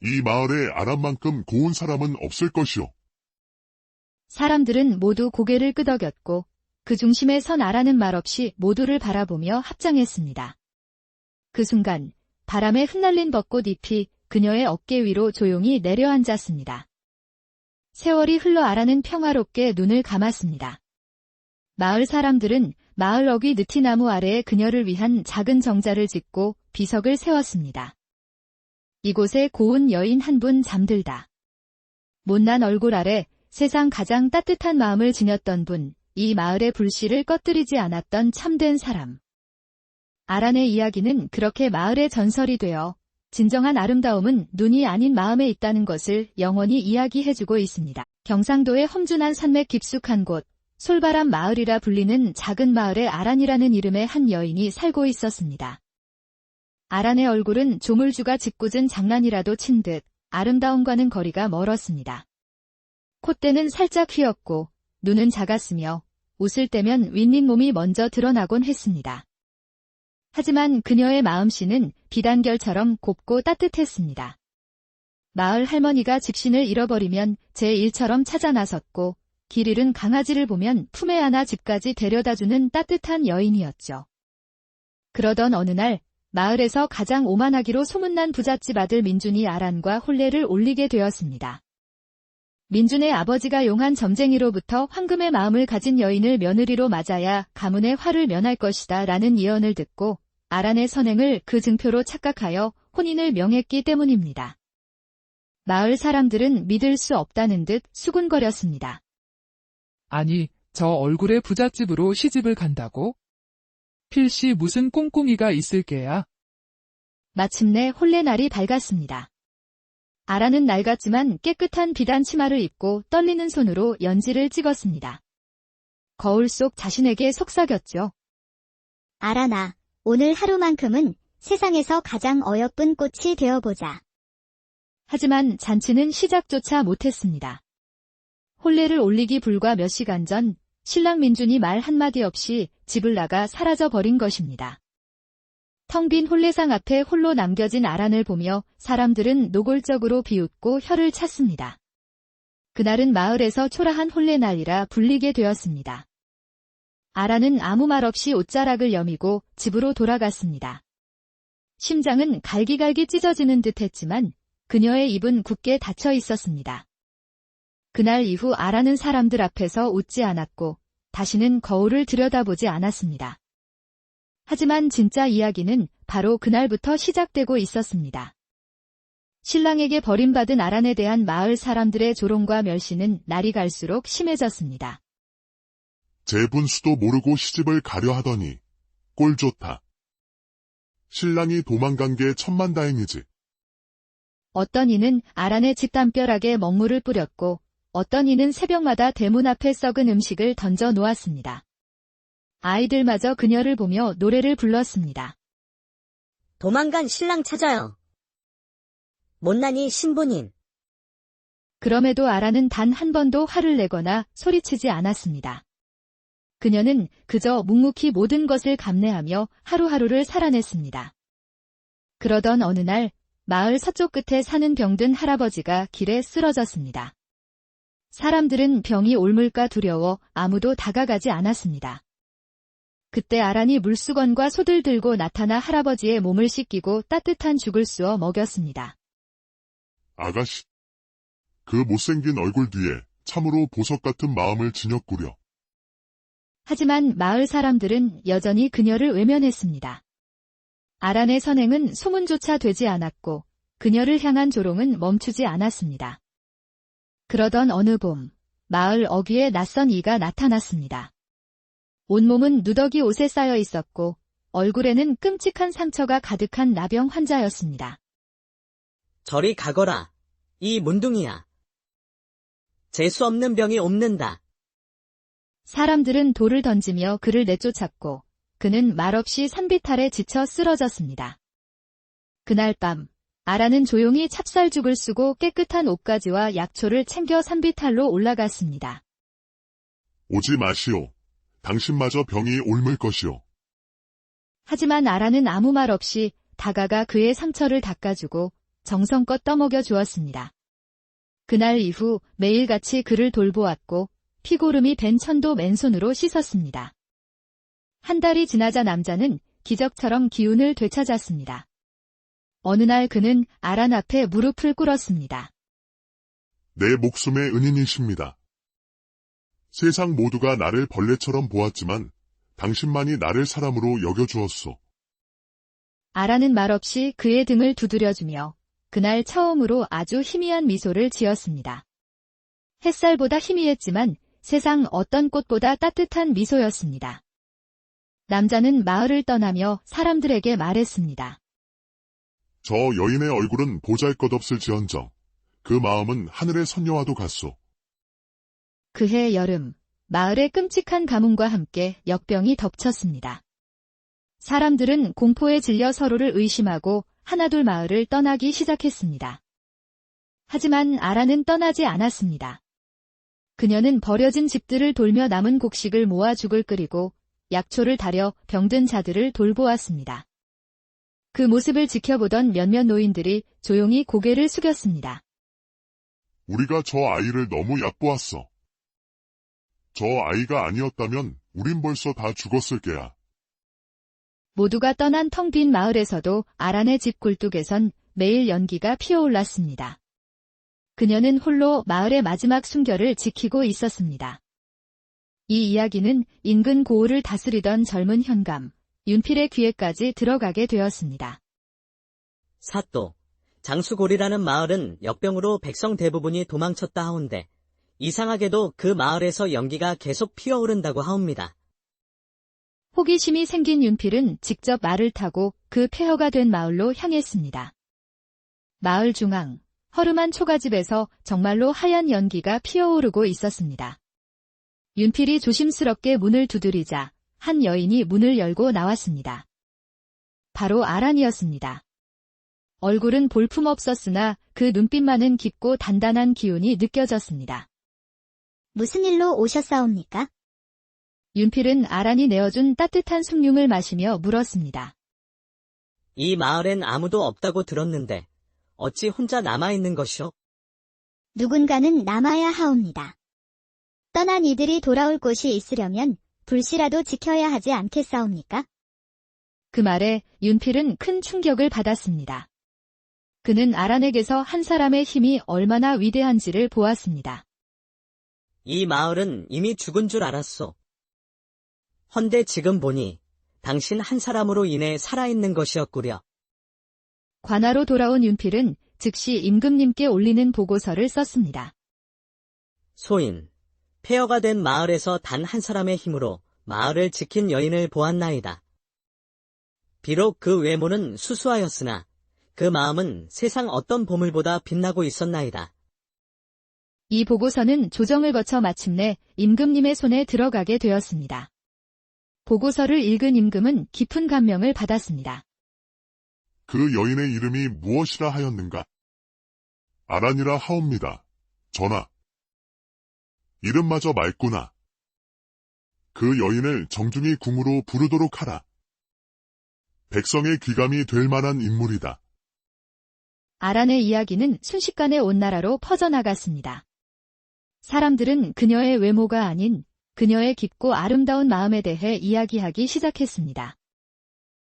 이 마을에 아란만큼 고운 사람은 없을 것이오. 사람들은 모두 고개를 끄덕였고 그 중심에 선 아란은 말없이 모두를 바라보며 합장했습니다. 그 순간 바람에 흩날린 벚꽃 잎이 그녀의 어깨 위로 조용히 내려앉았습니다. 세월이 흘러 아란은 평화롭게 눈을 감았습니다. 마을 사람들은 마을 어귀 느티나무 아래에 그녀를 위한 작은 정자를 짓고 비석을 세웠습니다. 이곳에 고운 여인 한 분 잠들다. 못난 얼굴 아래 세상 가장 따뜻한 마음을 지녔던 분, 이 마을의 불씨를 꺼뜨리지 않았던 참된 사람. 아란의 이야기는 그렇게 마을의 전설이 되어 진정한 아름다움은 눈이 아닌 마음에 있다는 것을 영원히 이야기해주고 있습니다. 경상도의 험준한 산맥 깊숙한 곳, 솔바람 마을이라 불리는 작은 마을에 아란이라는 이름의 한 여인이 살고 있었습니다. 아란의 얼굴은 조물주가 짓궂은 장난이라도 친 듯 아름다움과는 거리가 멀었습니다. 콧대는 살짝 휘었고 눈은 작았으며 웃을 때면 윗잇몸이 먼저 드러나곤 했습니다. 하지만 그녀의 마음씨는 비단결처럼 곱고 따뜻했습니다. 마을 할머니가 집신을 잃어버리면 제 일처럼 찾아 나섰고 길 잃은 강아지를 보면 품에 안아 집까지 데려다주는 따뜻한 여인이었죠. 그러던 어느 날 마을에서 가장 오만하기로 소문난 부잣집 아들 민준이 아란과 혼례를 올리게 되었습니다. 민준의 아버지가 용한 점쟁이로부터 황금의 마음을 가진 여인을 며느리로 맞아야 가문의 화를 면할 것이다 라는 예언을 듣고 아란의 선행을 그 증표로 착각하여 혼인을 명했기 때문입니다. 마을 사람들은 믿을 수 없다는 듯 수군거렸습니다. 아니, 저 얼굴의 부잣집으로 시집을 간다고? 필시 무슨 꿍꿍이가 있을 게야. 마침내 혼례날이 밝았습니다. 아란은 낡았지만 깨끗한 비단 치마를 입고 떨리는 손으로 연지를 찍었습니다. 거울 속 자신에게 속삭였죠. 아란아, 오늘 하루만큼은 세상에서 가장 어여쁜 꽃이 되어보자. 하지만 잔치는 시작조차 못했습니다. 혼례를 올리기 불과 몇 시간 전 신랑 민준이 말 한마디 없이 집을 나가 사라져버린 것입니다. 텅 빈 혼례상 앞에 홀로 남겨진 아란을 보며 사람들은 노골적으로 비웃고 혀를 찼습니다. 그날은 마을에서 초라한 혼례날이라 불리게 되었습니다. 아란은 아무 말 없이 옷자락을 여미고 집으로 돌아갔습니다. 심장은 갈기갈기 찢어지는 듯 했지만 그녀의 입은 굳게 닫혀 있었습니다. 그날 이후 아란은 사람들 앞에서 웃지 않았고 다시는 거울을 들여다보지 않았습니다. 하지만 진짜 이야기는 바로 그날부터 시작되고 있었습니다. 신랑에게 버림받은 아란에 대한 마을 사람들의 조롱과 멸시는 날이 갈수록 심해졌습니다. 제 분수도 모르고 시집을 가려 하더니 꼴 좋다. 신랑이 도망간 게 천만다행이지. 어떤 이는 아란의 집 담벼락에 먹물을 뿌렸고 어떤 이는 새벽마다 대문 앞에 썩은 음식을 던져 놓았습니다. 아이들마저 그녀를 보며 노래를 불렀습니다. 도망간 신랑 찾아요. 못난이 신부님. 그럼에도 아라는 단 한 번도 화를 내거나 소리치지 않았습니다. 그녀는 그저 묵묵히 모든 것을 감내하며 하루하루를 살아냈습니다. 그러던 어느 날 마을 서쪽 끝에 사는 병든 할아버지가 길에 쓰러졌습니다. 사람들은 병이 옮을까 두려워 아무도 다가가지 않았습니다. 그때 아란이 물수건과 솥을 들고 나타나 할아버지의 몸을 씻기고 따뜻한 죽을 쑤어 먹였습니다. 아가씨. 그 못생긴 얼굴 뒤에 참으로 보석 같은 마음을 지녔구려. 하지만 마을 사람들은 여전히 그녀를 외면했습니다. 아란의 선행은 소문조차 되지 않았고 그녀를 향한 조롱은 멈추지 않았습니다. 그러던 어느 봄, 마을 어귀에 낯선 이가 나타났습니다. 온몸은 누더기 옷에 쌓여 있었고 얼굴에는 끔찍한 상처가 가득한 나병 환자였습니다. 저리 가거라. 이 문둥이야. 재수 없는 병이 옮는다. 사람들은 돌을 던지며 그를 내쫓았고 그는 말없이 산비탈에 지쳐 쓰러졌습니다. 그날 밤 아라는 조용히 찹쌀죽을 쓰고 깨끗한 옷가지와 약초를 챙겨 산비탈로 올라갔습니다. 오지 마시오. 당신마저 병이 옮을 것이오. 하지만 아라는 아무 말 없이 다가가 그의 상처를 닦아주고 정성껏 떠먹여 주었습니다. 그날 이후 매일같이 그를 돌보았고 피고름이 밴 천도 맨손으로 씻었습니다. 한 달이 지나자 남자는 기적처럼 기운을 되찾았습니다. 어느 날 그는 아란 앞에 무릎을 꿇었습니다. 내 목숨의 은인이십니다. 세상 모두가 나를 벌레처럼 보았지만 당신만이 나를 사람으로 여겨주었소. 아란은 말없이 그의 등을 두드려주며 그날 처음으로 아주 희미한 미소를 지었습니다. 햇살보다 희미했지만 세상 어떤 꽃보다 따뜻한 미소였습니다. 남자는 마을을 떠나며 사람들에게 말했습니다. 저 여인의 얼굴은 보잘것없을지언정 그 마음은 하늘의 선녀와도 같소. 그해 여름, 마을의 끔찍한 가뭄과 함께 역병이 덮쳤습니다. 사람들은 공포에 질려 서로를 의심하고 하나둘 마을을 떠나기 시작했습니다. 하지만 아라는 떠나지 않았습니다. 그녀는 버려진 집들을 돌며 남은 곡식을 모아 죽을 끓이고 약초를 달여 병든 자들을 돌보았습니다. 그 모습을 지켜보던 몇몇 노인들이 조용히 고개를 숙였습니다. 우리가 저 아이를 너무 얕보았어. 저 아이가 아니었다면 우린 벌써 다 죽었을 게야. 모두가 떠난 텅 빈 마을에서도 아란의 집 굴뚝에선 매일 연기가 피어올랐습니다. 그녀는 홀로 마을의 마지막 순결을 지키고 있었습니다. 이 이야기는 인근 고을을 다스리던 젊은 현감, 윤필의 귀에까지 들어가게 되었습니다. 사또, 장수골이라는 마을은 역병으로 백성 대부분이 도망쳤다 하온데 이상하게도 그 마을에서 연기가 계속 피어오른다고 하옵니다. 호기심이 생긴 윤필은 직접 말을 타고 그 폐허가 된 마을로 향했습니다. 마을 중앙, 허름한 초가집에서 정말로 하얀 연기가 피어오르고 있었습니다. 윤필이 조심스럽게 문을 두드리자 한 여인이 문을 열고 나왔습니다. 바로 아란이었습니다. 얼굴은 볼품없었으나 그 눈빛만은 깊고 단단한 기운이 느껴졌습니다. 무슨 일로 오셨사옵니까? 윤필은 아란이 내어준 따뜻한 숭늉을 마시며 물었습니다. 이 마을엔 아무도 없다고 들었는데 어찌 혼자 남아있는 것이오? 누군가는 남아야 하옵니다. 떠난 이들이 돌아올 곳이 있으려면 불씨라도 지켜야 하지 않겠사옵니까? 그 말에 윤필은 큰 충격을 받았습니다. 그는 아란에게서 한 사람의 힘이 얼마나 위대한지를 보았습니다. 이 마을은 이미 죽은 줄 알았소. 헌데 지금 보니 당신 한 사람으로 인해 살아있는 것이었구려. 관아로 돌아온 윤필은 즉시 임금님께 올리는 보고서를 썼습니다. 소인, 폐허가 된 마을에서 단 한 사람의 힘으로 마을을 지킨 여인을 보았나이다. 비록 그 외모는 수수하였으나 그 마음은 세상 어떤 보물보다 빛나고 있었나이다. 이 보고서는 조정을 거쳐 마침내 임금님의 손에 들어가게 되었습니다. 보고서를 읽은 임금은 깊은 감명을 받았습니다. 그 여인의 이름이 무엇이라 하였는가? 아란이라 하옵니다. 전하. 이름마저 맑구나. 그 여인을 정중히 궁으로 부르도록 하라. 백성의 귀감이 될 만한 인물이다. 아란의 이야기는 순식간에 온 나라로 퍼져나갔습니다. 사람들은 그녀의 외모가 아닌 그녀의 깊고 아름다운 마음에 대해 이야기하기 시작했습니다.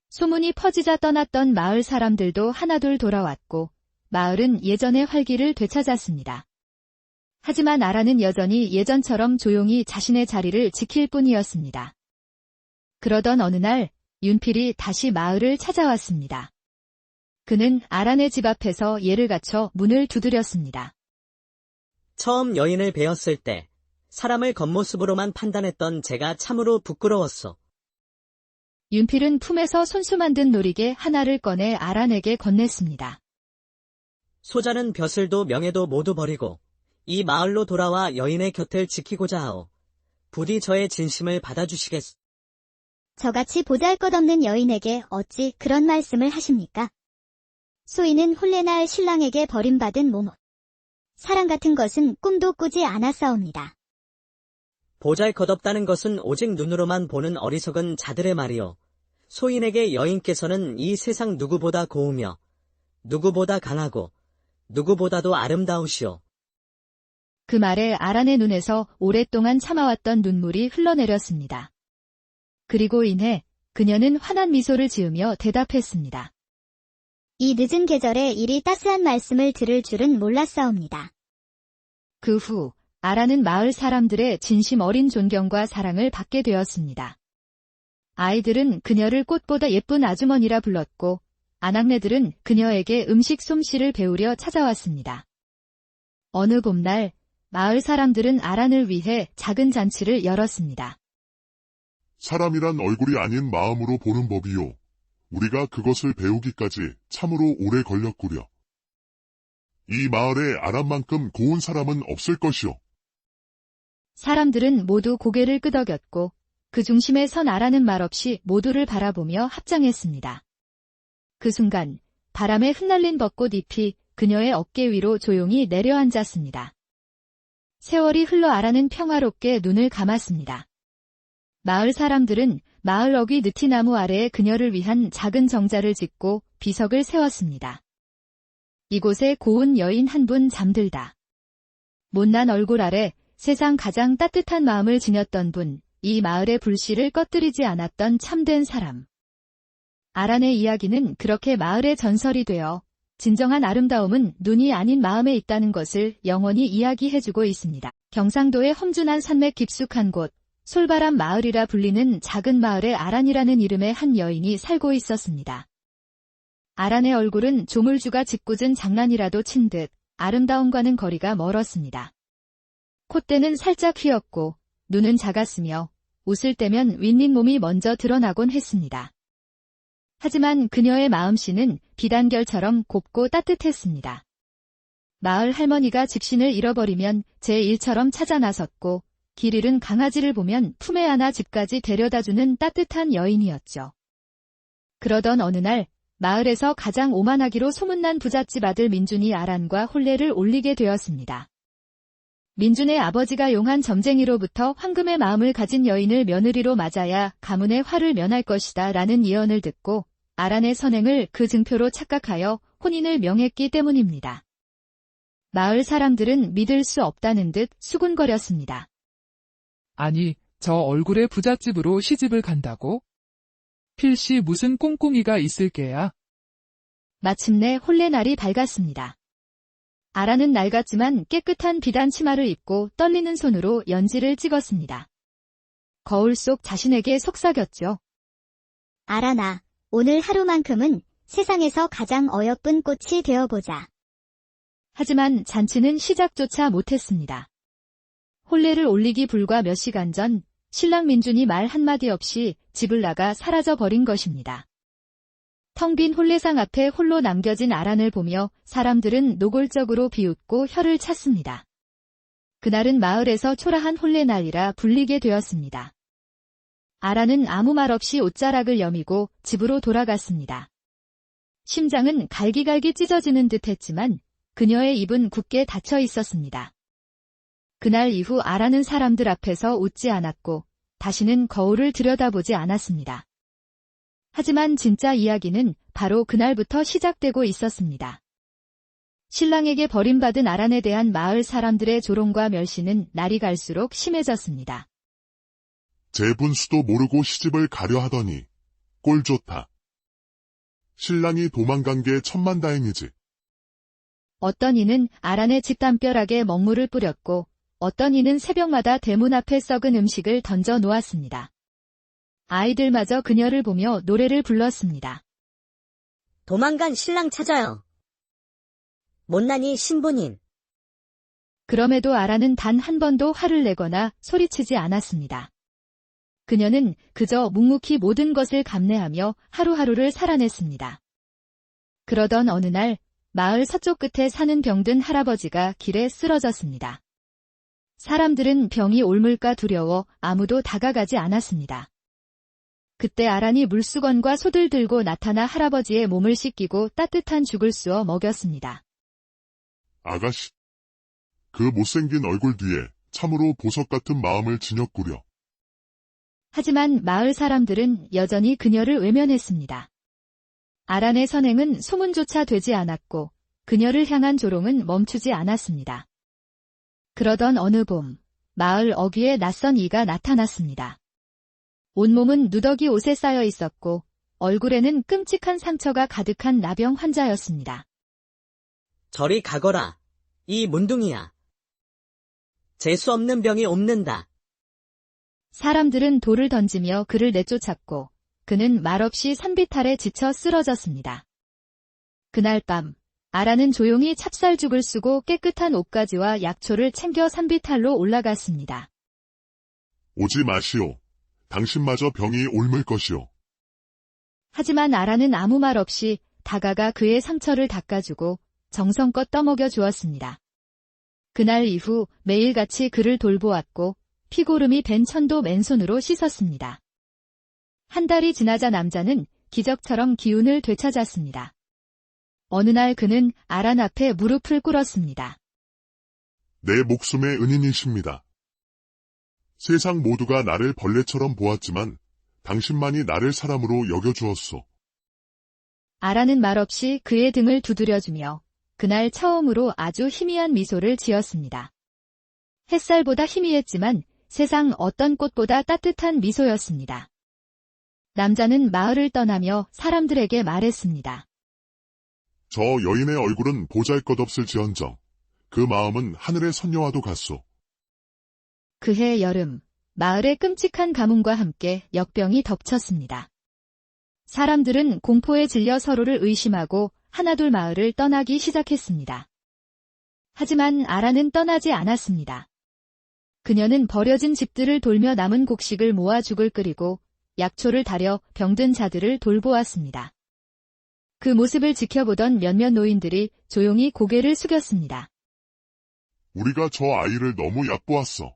소문이 퍼지자 떠났던 마을 사람들도 하나둘 돌아왔고 마을은 예전의 활기를 되찾았습니다. 하지만 아란은 여전히 예전처럼 조용히 자신의 자리를 지킬 뿐이었습니다. 그러던 어느 날 윤필이 다시 마을을 찾아왔습니다. 그는 아란의 집 앞에서 예를 갖춰 문을 두드렸습니다. 처음 여인을 뵈었을 때 사람을 겉모습으로만 판단했던 제가 참으로 부끄러웠소. 윤필은 품에서 손수 만든 놀이개 하나를 꺼내 아란에게 건넸습니다. 소자는 벼슬도 명예도 모두 버리고 이 마을로 돌아와 여인의 곁을 지키고자 하오. 부디 저의 진심을 받아주시겠소. 저같이 보잘것없는 여인에게 어찌 그런 말씀을 하십니까? 소인은 혼례날 신랑에게 버림받은 모모. 사랑 같은 것은 꿈도 꾸지 않았사옵니다. 보잘것없다는 것은 오직 눈으로만 보는 어리석은 자들의 말이오. 소인에게 여인께서는 이 세상 누구보다 고우며 누구보다 강하고 누구보다도 아름다우시오. 그 말에 아란의 눈에서 오랫동안 참아왔던 눈물이 흘러내렸습니다. 그리고 이내 그녀는 환한 미소를 지으며 대답했습니다. 이 늦은 계절에 이리 따스한 말씀을 들을 줄은 몰랐사옵니다. 그 후 아란은 마을 사람들의 진심 어린 존경과 사랑을 받게 되었습니다. 아이들은 그녀를 꽃보다 예쁜 아주머니라 불렀고 아낙네들은 그녀에게 음식 솜씨를 배우려 찾아왔습니다. 어느 봄날 마을 사람들은 아란을 위해 작은 잔치를 열었습니다. 사람이란 얼굴이 아닌 마음으로 보는 법이요. 우리가 그것을 배우기까지 참으로 오래 걸렸구려. 이 마을에 아란만큼 고운 사람은 없을 것이오. 사람들은 모두 고개를 끄덕였고 그 중심에 선 아란은 말없이 모두를 바라보며 합장했습니다. 그 순간 바람에 흩날린 벚꽃 잎이 그녀의 어깨 위로 조용히 내려앉았습니다. 세월이 흘러 아란은 평화롭게 눈을 감았습니다. 마을 사람들은 마을 어귀 느티나무 아래에 그녀를 위한 작은 정자를 짓고 비석을 세웠습니다. 이곳에 고운 여인 한 분 잠들다. 못난 얼굴 아래 세상 가장 따뜻한 마음을 지녔던 분, 이 마을의 불씨를 꺼뜨리지 않았던 참된 사람. 아란의 이야기는 그렇게 마을의 전설이 되어 진정한 아름다움은 눈이 아닌 마음에 있다는 것을 영원히 이야기해주고 있습니다. 경상도의 험준한 산맥 깊숙한 곳, 솔바람 마을이라 불리는 작은 마을에 아란이라는 이름의 한 여인이 살고 있었습니다. 아란의 얼굴은 조물주가 짓궂은 장난이라도 친 듯 아름다움과는 거리가 멀었습니다. 콧대는 살짝 휘었고 눈은 작았으며 웃을 때면 윗잇몸이 먼저 드러나곤 했습니다. 하지만 그녀의 마음씨는 비단결처럼 곱고 따뜻했습니다. 마을 할머니가 직신을 잃어버리면 제 일처럼 찾아 나섰고 길 잃은 강아지를 보면 품에 안아 집까지 데려다주는 따뜻한 여인이었죠. 그러던 어느 날 마을에서 가장 오만하기로 소문난 부잣집 아들 민준이 아란과 혼례를 올리게 되었습니다. 민준의 아버지가 용한 점쟁이로부터 황금의 마음을 가진 여인을 며느리로 맞아야 가문의 화를 면할 것이다 라는 예언을 듣고 아란의 선행을 그 증표로 착각하여 혼인을 명했기 때문입니다. 마을 사람들은 믿을 수 없다는 듯 수군거렸습니다. 아니, 저 얼굴의 부잣집으로 시집을 간다고? 필시 무슨 꿍꿍이가 있을 게야. 마침내 혼례날이 밝았습니다. 아란은 낡았지만 깨끗한 비단 치마를 입고 떨리는 손으로 연지를 찍었습니다. 거울 속 자신에게 속삭였죠. 아란아, 오늘 하루만큼은 세상에서 가장 어여쁜 꽃이 되어보자. 하지만 잔치는 시작조차 못했습니다. 혼례를 올리기 불과 몇 시간 전 신랑 민준이 말 한마디 없이 집을 나가 사라져버린 것입니다. 텅 빈 혼례상 앞에 홀로 남겨진 아란을 보며 사람들은 노골적으로 비웃고 혀를 찼습니다. 그날은 마을에서 초라한 혼례날이라 불리게 되었습니다. 아란은 아무 말 없이 옷자락을 여미고 집으로 돌아갔습니다. 심장은 갈기갈기 찢어지는 듯 했지만 그녀의 입은 굳게 닫혀 있었습니다. 그날 이후 아라는 사람들 앞에서 웃지 않았고 다시는 거울을 들여다보지 않았습니다. 하지만 진짜 이야기는 바로 그날부터 시작되고 있었습니다. 신랑에게 버림받은 아란에 대한 마을 사람들의 조롱과 멸시는 날이 갈수록 심해졌습니다. 제 분수도 모르고 시집을 가려 하더니 꼴 좋다. 신랑이 도망간 게 천만다행이지. 어떤 이는 아란의 집 담벼락에 먹물을 뿌렸고 어떤 이는 새벽마다 대문 앞에 썩은 음식을 던져 놓았습니다. 아이들마저 그녀를 보며 노래를 불렀습니다. 도망간 신랑 찾아요. 못난이 신부님. 그럼에도 아란은 단 한 번도 화를 내거나 소리치지 않았습니다. 그녀는 그저 묵묵히 모든 것을 감내하며 하루하루를 살아냈습니다. 그러던 어느 날 마을 서쪽 끝에 사는 병든 할아버지가 길에 쓰러졌습니다. 사람들은 병이 옮을까 두려워 아무도 다가가지 않았습니다. 그때 아란이 물수건과 솥을 들고 나타나 할아버지의 몸을 씻기고 따뜻한 죽을 쑤어 먹였습니다. 아가씨. 그 못생긴 얼굴 뒤에 참으로 보석 같은 마음을 지녔구려. 하지만 마을 사람들은 여전히 그녀를 외면했습니다. 아란의 선행은 소문조차 되지 않았고 그녀를 향한 조롱은 멈추지 않았습니다. 그러던 어느 봄, 마을 어귀에 낯선 이가 나타났습니다. 온몸은 누더기 옷에 쌓여 있었고 얼굴에는 끔찍한 상처가 가득한 나병 환자였습니다. 저리 가거라. 이 문둥이야. 재수 없는 병이 옵는다. 사람들은 돌을 던지며 그를 내쫓았고 그는 말없이 산비탈에 지쳐 쓰러졌습니다. 그날 밤 아란은 조용히 찹쌀죽을 쓰고 깨끗한 옷가지와 약초를 챙겨 산비탈로 올라갔습니다. 오지 마시오. 당신마저 병이 옮을 것이오. 하지만 아란은 아무 말 없이 다가가 그의 상처를 닦아주고 정성껏 떠먹여 주었습니다. 그날 이후 매일같이 그를 돌보았고 피고름이 밴 천도 맨손으로 씻었습니다. 한 달이 지나자 남자는 기적처럼 기운을 되찾았습니다. 어느 날 그는 아란 앞에 무릎을 꿇었습니다. 내 목숨의 은인이십니다. 세상 모두가 나를 벌레처럼 보았지만 당신만이 나를 사람으로 여겨주었소. 아란은 말없이 그의 등을 두드려주며 그날 처음으로 아주 희미한 미소를 지었습니다. 햇살보다 희미했지만 세상 어떤 꽃보다 따뜻한 미소였습니다. 남자는 마을을 떠나며 사람들에게 말했습니다. 저 여인의 얼굴은 보잘것없을지언정 그 마음은 하늘의 선녀와도 같소. 그해 여름, 마을의 끔찍한 가뭄과 함께 역병이 덮쳤습니다. 사람들은 공포에 질려 서로를 의심하고 하나둘 마을을 떠나기 시작했습니다. 하지만 아란은 떠나지 않았습니다. 그녀는 버려진 집들을 돌며 남은 곡식을 모아 죽을 끓이고 약초를 다려 병든 자들을 돌보았습니다. 그 모습을 지켜보던 몇몇 노인들이 조용히 고개를 숙였습니다. 우리가 저 아이를 너무 얕보았어.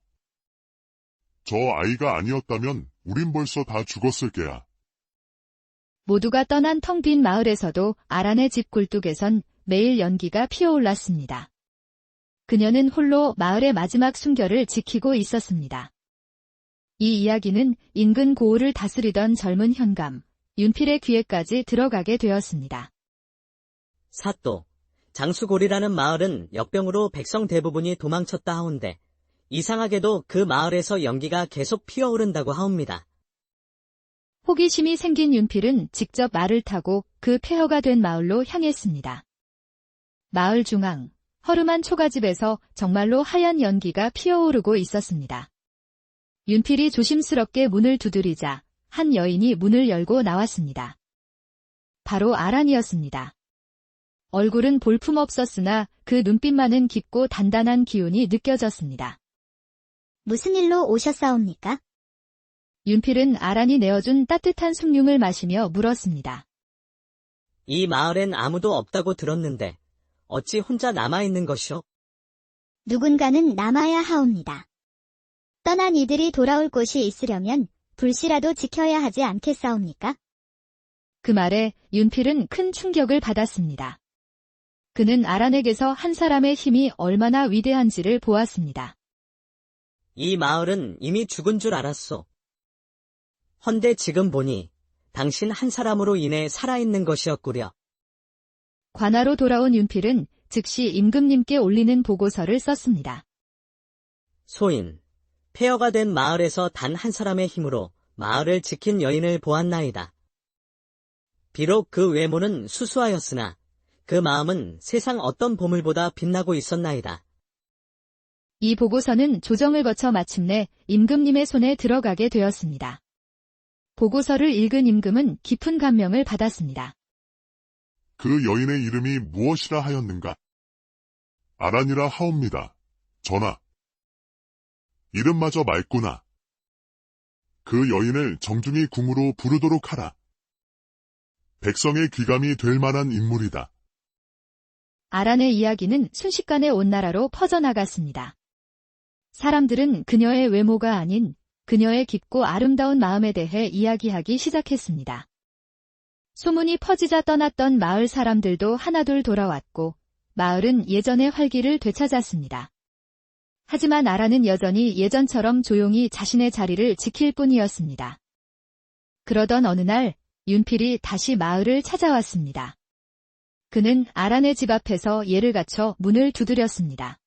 저 아이가 아니었다면 우린 벌써 다 죽었을 게야. 모두가 떠난 텅 빈 마을에서도 아란의 집 굴뚝에선 매일 연기가 피어올랐습니다. 그녀는 홀로 마을의 마지막 순결을 지키고 있었습니다. 이 이야기는 인근 고을을 다스리던 젊은 현감, 윤필의 귀에까지 들어가게 되었습니다. 사또, 장수골이라는 마을은 역병으로 백성 대부분이 도망쳤다 하온데 이상하게도 그 마을에서 연기가 계속 피어오른다고 하옵니다. 호기심이 생긴 윤필은 직접 말을 타고 그 폐허가 된 마을로 향했습니다. 마을 중앙, 허름한 초가집에서 정말로 하얀 연기가 피어오르고 있었습니다. 윤필이 조심스럽게 문을 두드리자 한 여인이 문을 열고 나왔습니다. 바로 아란이었습니다. 얼굴은 볼품없었으나 그 눈빛만은 깊고 단단한 기운이 느껴졌습니다. 무슨 일로 오셨사옵니까? 윤필은 아란이 내어준 따뜻한 숭늉을 마시며 물었습니다. 이 마을엔 아무도 없다고 들었는데 어찌 혼자 남아있는 것이오? 누군가는 남아야 하옵니다. 떠난 이들이 돌아올 곳이 있으려면 불씨라도 지켜야 하지 않겠사옵니까? 그 말에 윤필은 큰 충격을 받았습니다. 그는 아란에게서 한 사람의 힘이 얼마나 위대한지를 보았습니다. 이 마을은 이미 죽은 줄 알았소. 헌데 지금 보니 당신 한 사람으로 인해 살아있는 것이었구려. 관하로 돌아온 윤필은 즉시 임금님께 올리는 보고서를 썼습니다. 소인, 폐허가 된 마을에서 단 한 사람의 힘으로 마을을 지킨 여인을 보았나이다. 비록 그 외모는 수수하였으나 그 마음은 세상 어떤 보물보다 빛나고 있었나이다. 이 보고서는 조정을 거쳐 마침내 임금님의 손에 들어가게 되었습니다. 보고서를 읽은 임금은 깊은 감명을 받았습니다. 그 여인의 이름이 무엇이라 하였는가? 아란이라 하옵니다. 전하. 이름마저 맑구나. 그 여인을 정중히 궁으로 부르도록 하라. 백성의 귀감이 될 만한 인물이다. 아란의 이야기는 순식간에 온 나라로 퍼져나갔습니다. 사람들은 그녀의 외모가 아닌 그녀의 깊고 아름다운 마음에 대해 이야기하기 시작했습니다. 소문이 퍼지자 떠났던 마을 사람들도 하나둘 돌아왔고 마을은 예전의 활기를 되찾았습니다. 하지만 아란은 여전히 예전처럼 조용히 자신의 자리를 지킬 뿐이었습니다. 그러던 어느 날 윤필이 다시 마을을 찾아왔습니다. 그는 아란의 집 앞에서 예를 갖춰 문을 두드렸습니다.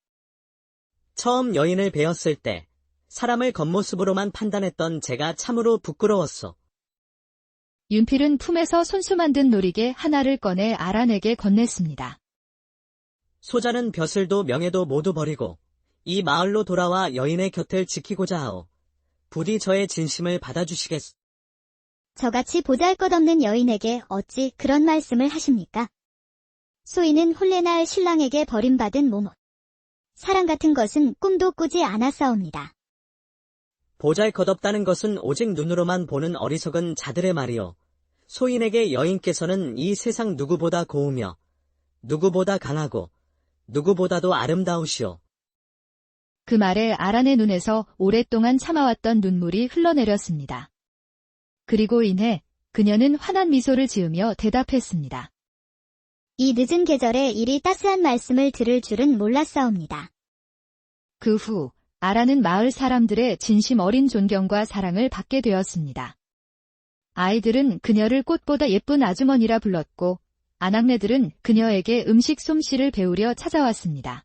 처음 여인을 뵈었을 때 사람을 겉모습으로만 판단했던 제가 참으로 부끄러웠소. 윤필은 품에서 손수 만든 놀이개 하나를 꺼내 아란에게 건넸습니다. 소자는 벼슬도 명예도 모두 버리고 이 마을로 돌아와 여인의 곁을 지키고자 하오. 부디 저의 진심을 받아주시겠소. 저같이 보잘것없는 여인에게 어찌 그런 말씀을 하십니까? 소인은 혼례날 신랑에게 버림받은 모모. 사랑 같은 것은 꿈도 꾸지 않았사옵니다. 보잘것없다는 것은 오직 눈으로만 보는 어리석은 자들의 말이오. 소인에게 여인께서는 이 세상 누구보다 고우며 누구보다 강하고 누구보다도 아름다우시오. 그 말에 아란의 눈에서 오랫동안 참아왔던 눈물이 흘러내렸습니다. 그리고 이내 그녀는 환한 미소를 지으며 대답했습니다. 이 늦은 계절에 이리 따스한 말씀을 들을 줄은 몰랐사옵니다. 그 후 아란은 마을 사람들의 진심 어린 존경과 사랑을 받게 되었습니다. 아이들은 그녀를 꽃보다 예쁜 아주머니라 불렀고 아낙네들은 그녀에게 음식 솜씨를 배우려 찾아왔습니다.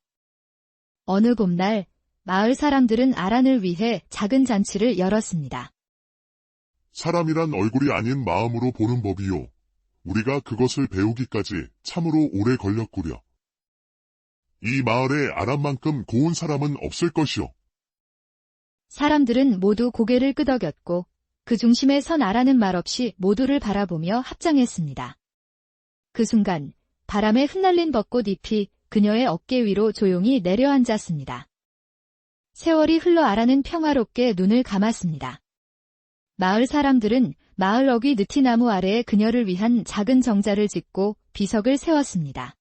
어느 봄날 마을 사람들은 아란을 위해 작은 잔치를 열었습니다. 사람이란 얼굴이 아닌 마음으로 보는 법이요. 우리가 그것을 배우기까지 참으로 오래 걸렸구려. 이 마을에 아란만큼 고운 사람은 없을 것이오. 사람들은 모두 고개를 끄덕였고 그 중심에 선 아란은 말없이 모두를 바라보며 합장했습니다. 그 순간 바람에 흩날린 벚꽃 잎이 그녀의 어깨 위로 조용히 내려앉았습니다. 세월이 흘러 아란은 평화롭게 눈을 감았습니다. 마을 사람들은 마을 어귀 느티나무 아래에 그녀를 위한 작은 정자를 짓고 비석을 세웠습니다.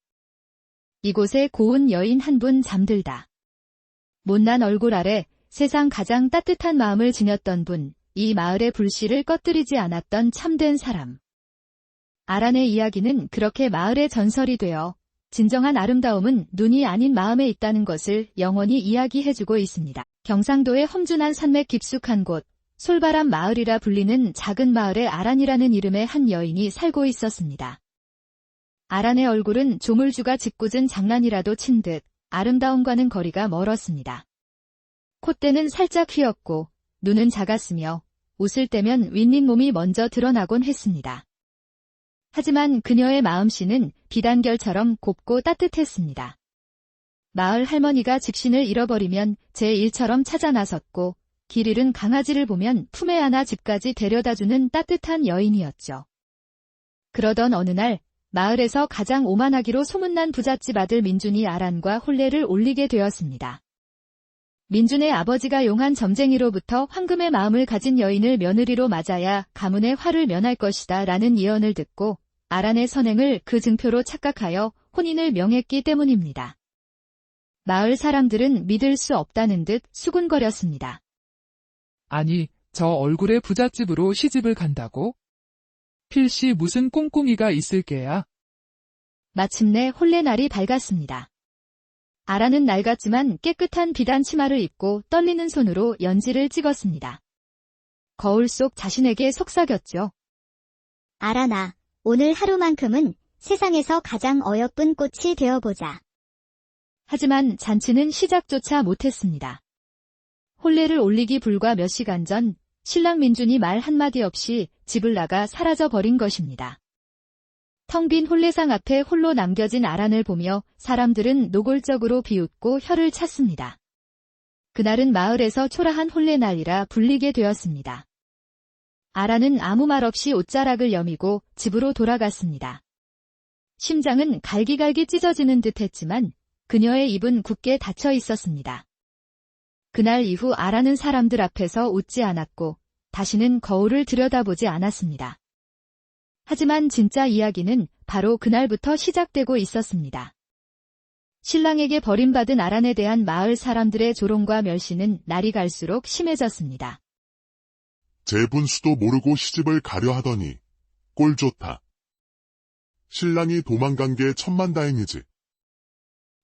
이곳에 고운 여인 한 분 잠들다. 못난 얼굴 아래 세상 가장 따뜻한 마음을 지녔던 분, 이 마을의 불씨를 꺼뜨리지 않았던 참된 사람. 아란의 이야기는 그렇게 마을의 전설이 되어 진정한 아름다움은 눈이 아닌 마음에 있다는 것을 영원히 이야기해주고 있습니다. 경상도의 험준한 산맥 깊숙한 곳, 솔바람 마을이라 불리는 작은 마을에 아란이라는 이름의 한 여인이 살고 있었습니다. 아란의 얼굴은 조물주가 짓궂은 장난이라도 친 듯 아름다움과는 거리가 멀었습니다. 콧대는 살짝 휘었고 눈은 작았으며 웃을 때면 윗잇몸이 먼저 드러나곤 했습니다. 하지만 그녀의 마음씨는 비단결처럼 곱고 따뜻했습니다. 마을 할머니가 직신을 잃어버리면 제1처럼 찾아 나섰고 길 잃은 강아지를 보면 품에 안아 집까지 데려다주는 따뜻한 여인이었죠. 그러던 어느 날 마을에서 가장 오만하기로 소문난 부잣집 아들 민준이 아란과 혼례를 올리게 되었습니다. 민준의 아버지가 용한 점쟁이로부터 황금의 마음을 가진 여인을 며느리로 맞아야 가문의 화를 면할 것이다 라는 예언을 듣고 아란의 선행을 그 증표로 착각하여 혼인을 명했기 때문입니다. 마을 사람들은 믿을 수 없다는 듯 수군거렸습니다. 아니, 저 얼굴의 부잣집으로 시집을 간다고? 필시 무슨 꿍꿍이가 있을 게야. 마침내 혼례날이 밝았습니다. 아라는 낡았지만 깨끗한 비단 치마를 입고 떨리는 손으로 연지를 찍었습니다. 거울 속 자신에게 속삭였죠. 아라나, 오늘 하루만큼은 세상에서 가장 어여쁜 꽃이 되어보자. 하지만 잔치는 시작조차 못했습니다. 혼례를 올리기 불과 몇 시간 전 신랑 민준이 말 한마디 없이 집을 나가 사라져 버린 것입니다. 텅 빈 혼례상 앞에 홀로 남겨진 아란을 보며 사람들은 노골적으로 비웃고 혀를 찼습니다. 그날은 마을에서 초라한 혼례날이라 불리게 되었습니다. 아란은 아무 말 없이 옷자락을 여미고 집으로 돌아갔습니다. 심장은 갈기갈기 찢어지는 듯 했지만 그녀의 입은 굳게 닫혀 있었습니다. 그날 이후 아란은 사람들 앞에서 웃지 않았고 다시는 거울을 들여다보지 않았습니다. 하지만 진짜 이야기는 바로 그날부터 시작되고 있었습니다. 신랑에게 버림받은 아란에 대한 마을 사람들의 조롱과 멸시는 날이 갈수록 심해졌습니다. 제 분수도 모르고 시집을 가려 하더니 꼴 좋다. 신랑이 도망간 게 천만다행이지.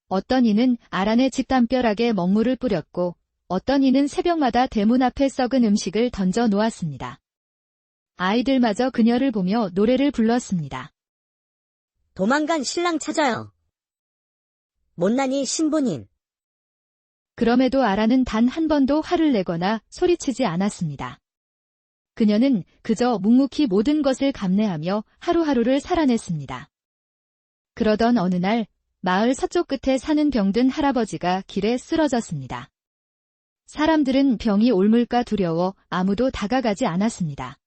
어떤 이는 아란의 집 담벼락에 먹물을 뿌렸고 어떤 이는 새벽마다 대문 앞에 썩은 음식을 던져 놓았습니다. 아이들마저 그녀를 보며 노래를 불렀습니다. 도망간 신랑 찾아요. 못난이 신부님. 그럼에도 아란은 단 한 번도 화를 내거나 소리치지 않았습니다. 그녀는 그저 묵묵히 모든 것을 감내하며 하루하루를 살아냈습니다. 그러던 어느 날 마을 서쪽 끝에 사는 병든 할아버지가 길에 쓰러졌습니다. 사람들은 병이 옮을까 두려워 아무도 다가가지 않았습니다.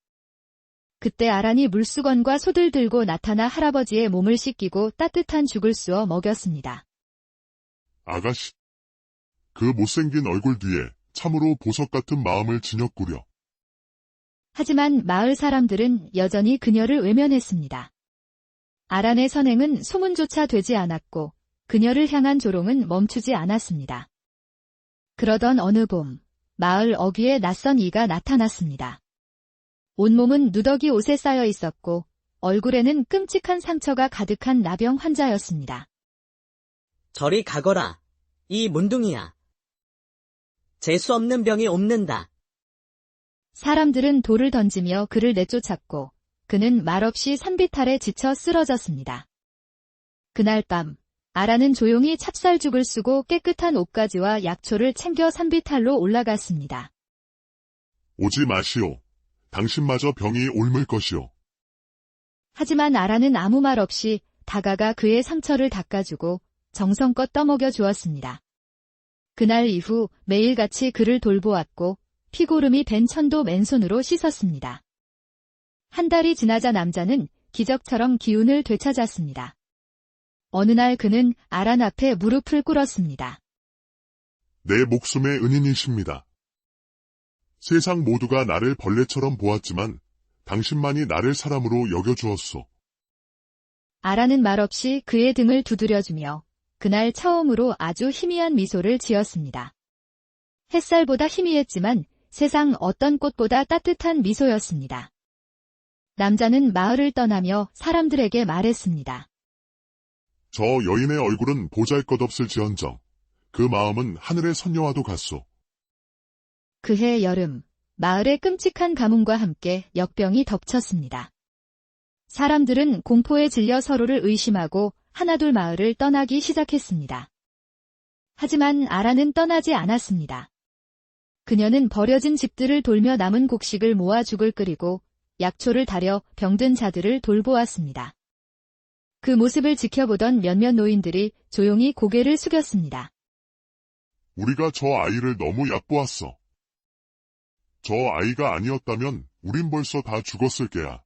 그때 아란이 물수건과 솥을 들고 나타나 할아버지의 몸을 씻기고 따뜻한 죽을 쑤어 먹였습니다. 아가씨. 그 못생긴 얼굴 뒤에 참으로 보석 같은 마음을 지녔구려. 하지만 마을 사람들은 여전히 그녀를 외면했습니다. 아란의 선행은 소문조차 되지 않았고 그녀를 향한 조롱은 멈추지 않았습니다. 그러던 어느 봄, 마을 어귀에 낯선 이가 나타났습니다. 온몸은 누더기 옷에 쌓여 있었고 얼굴에는 끔찍한 상처가 가득한 나병 환자였습니다. 저리 가거라. 이 문둥이야. 재수 없는 병이 옵는다. 사람들은 돌을 던지며 그를 내쫓았고 그는 말없이 산비탈에 지쳐 쓰러졌습니다. 그날 밤 아란은 조용히 찹쌀죽을 쓰고 깨끗한 옷가지와 약초를 챙겨 산비탈로 올라갔습니다. 오지 마시오. 당신마저 병이 옮을 것이오. 하지만 아란은 아무 말 없이 다가가 그의 상처를 닦아주고 정성껏 떠먹여 주었습니다. 그날 이후 매일같이 그를 돌보았고 피고름이 밴 천도 맨손으로 씻었습니다. 한 달이 지나자 남자는 기적처럼 기운을 되찾았습니다. 어느 날 그는 아란 앞에 무릎을 꿇었습니다. 내 목숨의 은인이십니다. 세상 모두가 나를 벌레처럼 보았지만 당신만이 나를 사람으로 여겨주었소. 아란은 말없이 그의 등을 두드려주며 그날 처음으로 아주 희미한 미소를 지었습니다. 햇살보다 희미했지만 세상 어떤 꽃보다 따뜻한 미소였습니다. 남자는 마을을 떠나며 사람들에게 말했습니다. 저 여인의 얼굴은 보잘것없을지언정 그 마음은 하늘의 선녀와도 같소. 그해 여름, 마을의 끔찍한 가뭄과 함께 역병이 덮쳤습니다. 사람들은 공포에 질려 서로를 의심하고 하나둘 마을을 떠나기 시작했습니다. 하지만 아란은 떠나지 않았습니다. 그녀는 버려진 집들을 돌며 남은 곡식을 모아 죽을 끓이고 약초를 다려 병든 자들을 돌보았습니다. 그 모습을 지켜보던 몇몇 노인들이 조용히 고개를 숙였습니다. 우리가 저 아이를 너무 얕보았어. 저 아이가 아니었다면 우린 벌써 다 죽었을 게야.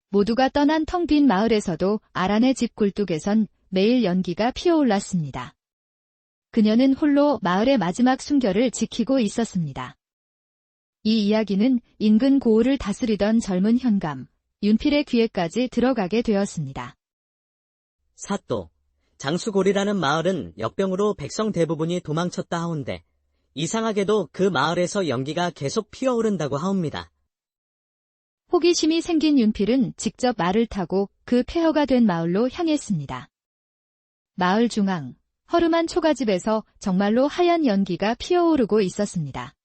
모두가 떠난 텅 빈 마을에서도 아란의 집 굴뚝에선 매일 연기가 피어올랐습니다. 그녀는 홀로 마을의 마지막 순결을 지키고 있었습니다. 이 이야기는 인근 고을을 다스리던 젊은 현감, 윤필의 귀에까지 들어가게 되었습니다. 사또, 장수골이라는 마을은 역병으로 백성 대부분이 도망쳤다 하온데 이상하게도 그 마을에서 연기가 계속 피어오른다고 하옵니다. 호기심이 생긴 윤필은 직접 말을 타고 그 폐허가 된 마을로 향했습니다. 마을 중앙, 허름한 초가집에서 정말로 하얀 연기가 피어오르고 있었습니다.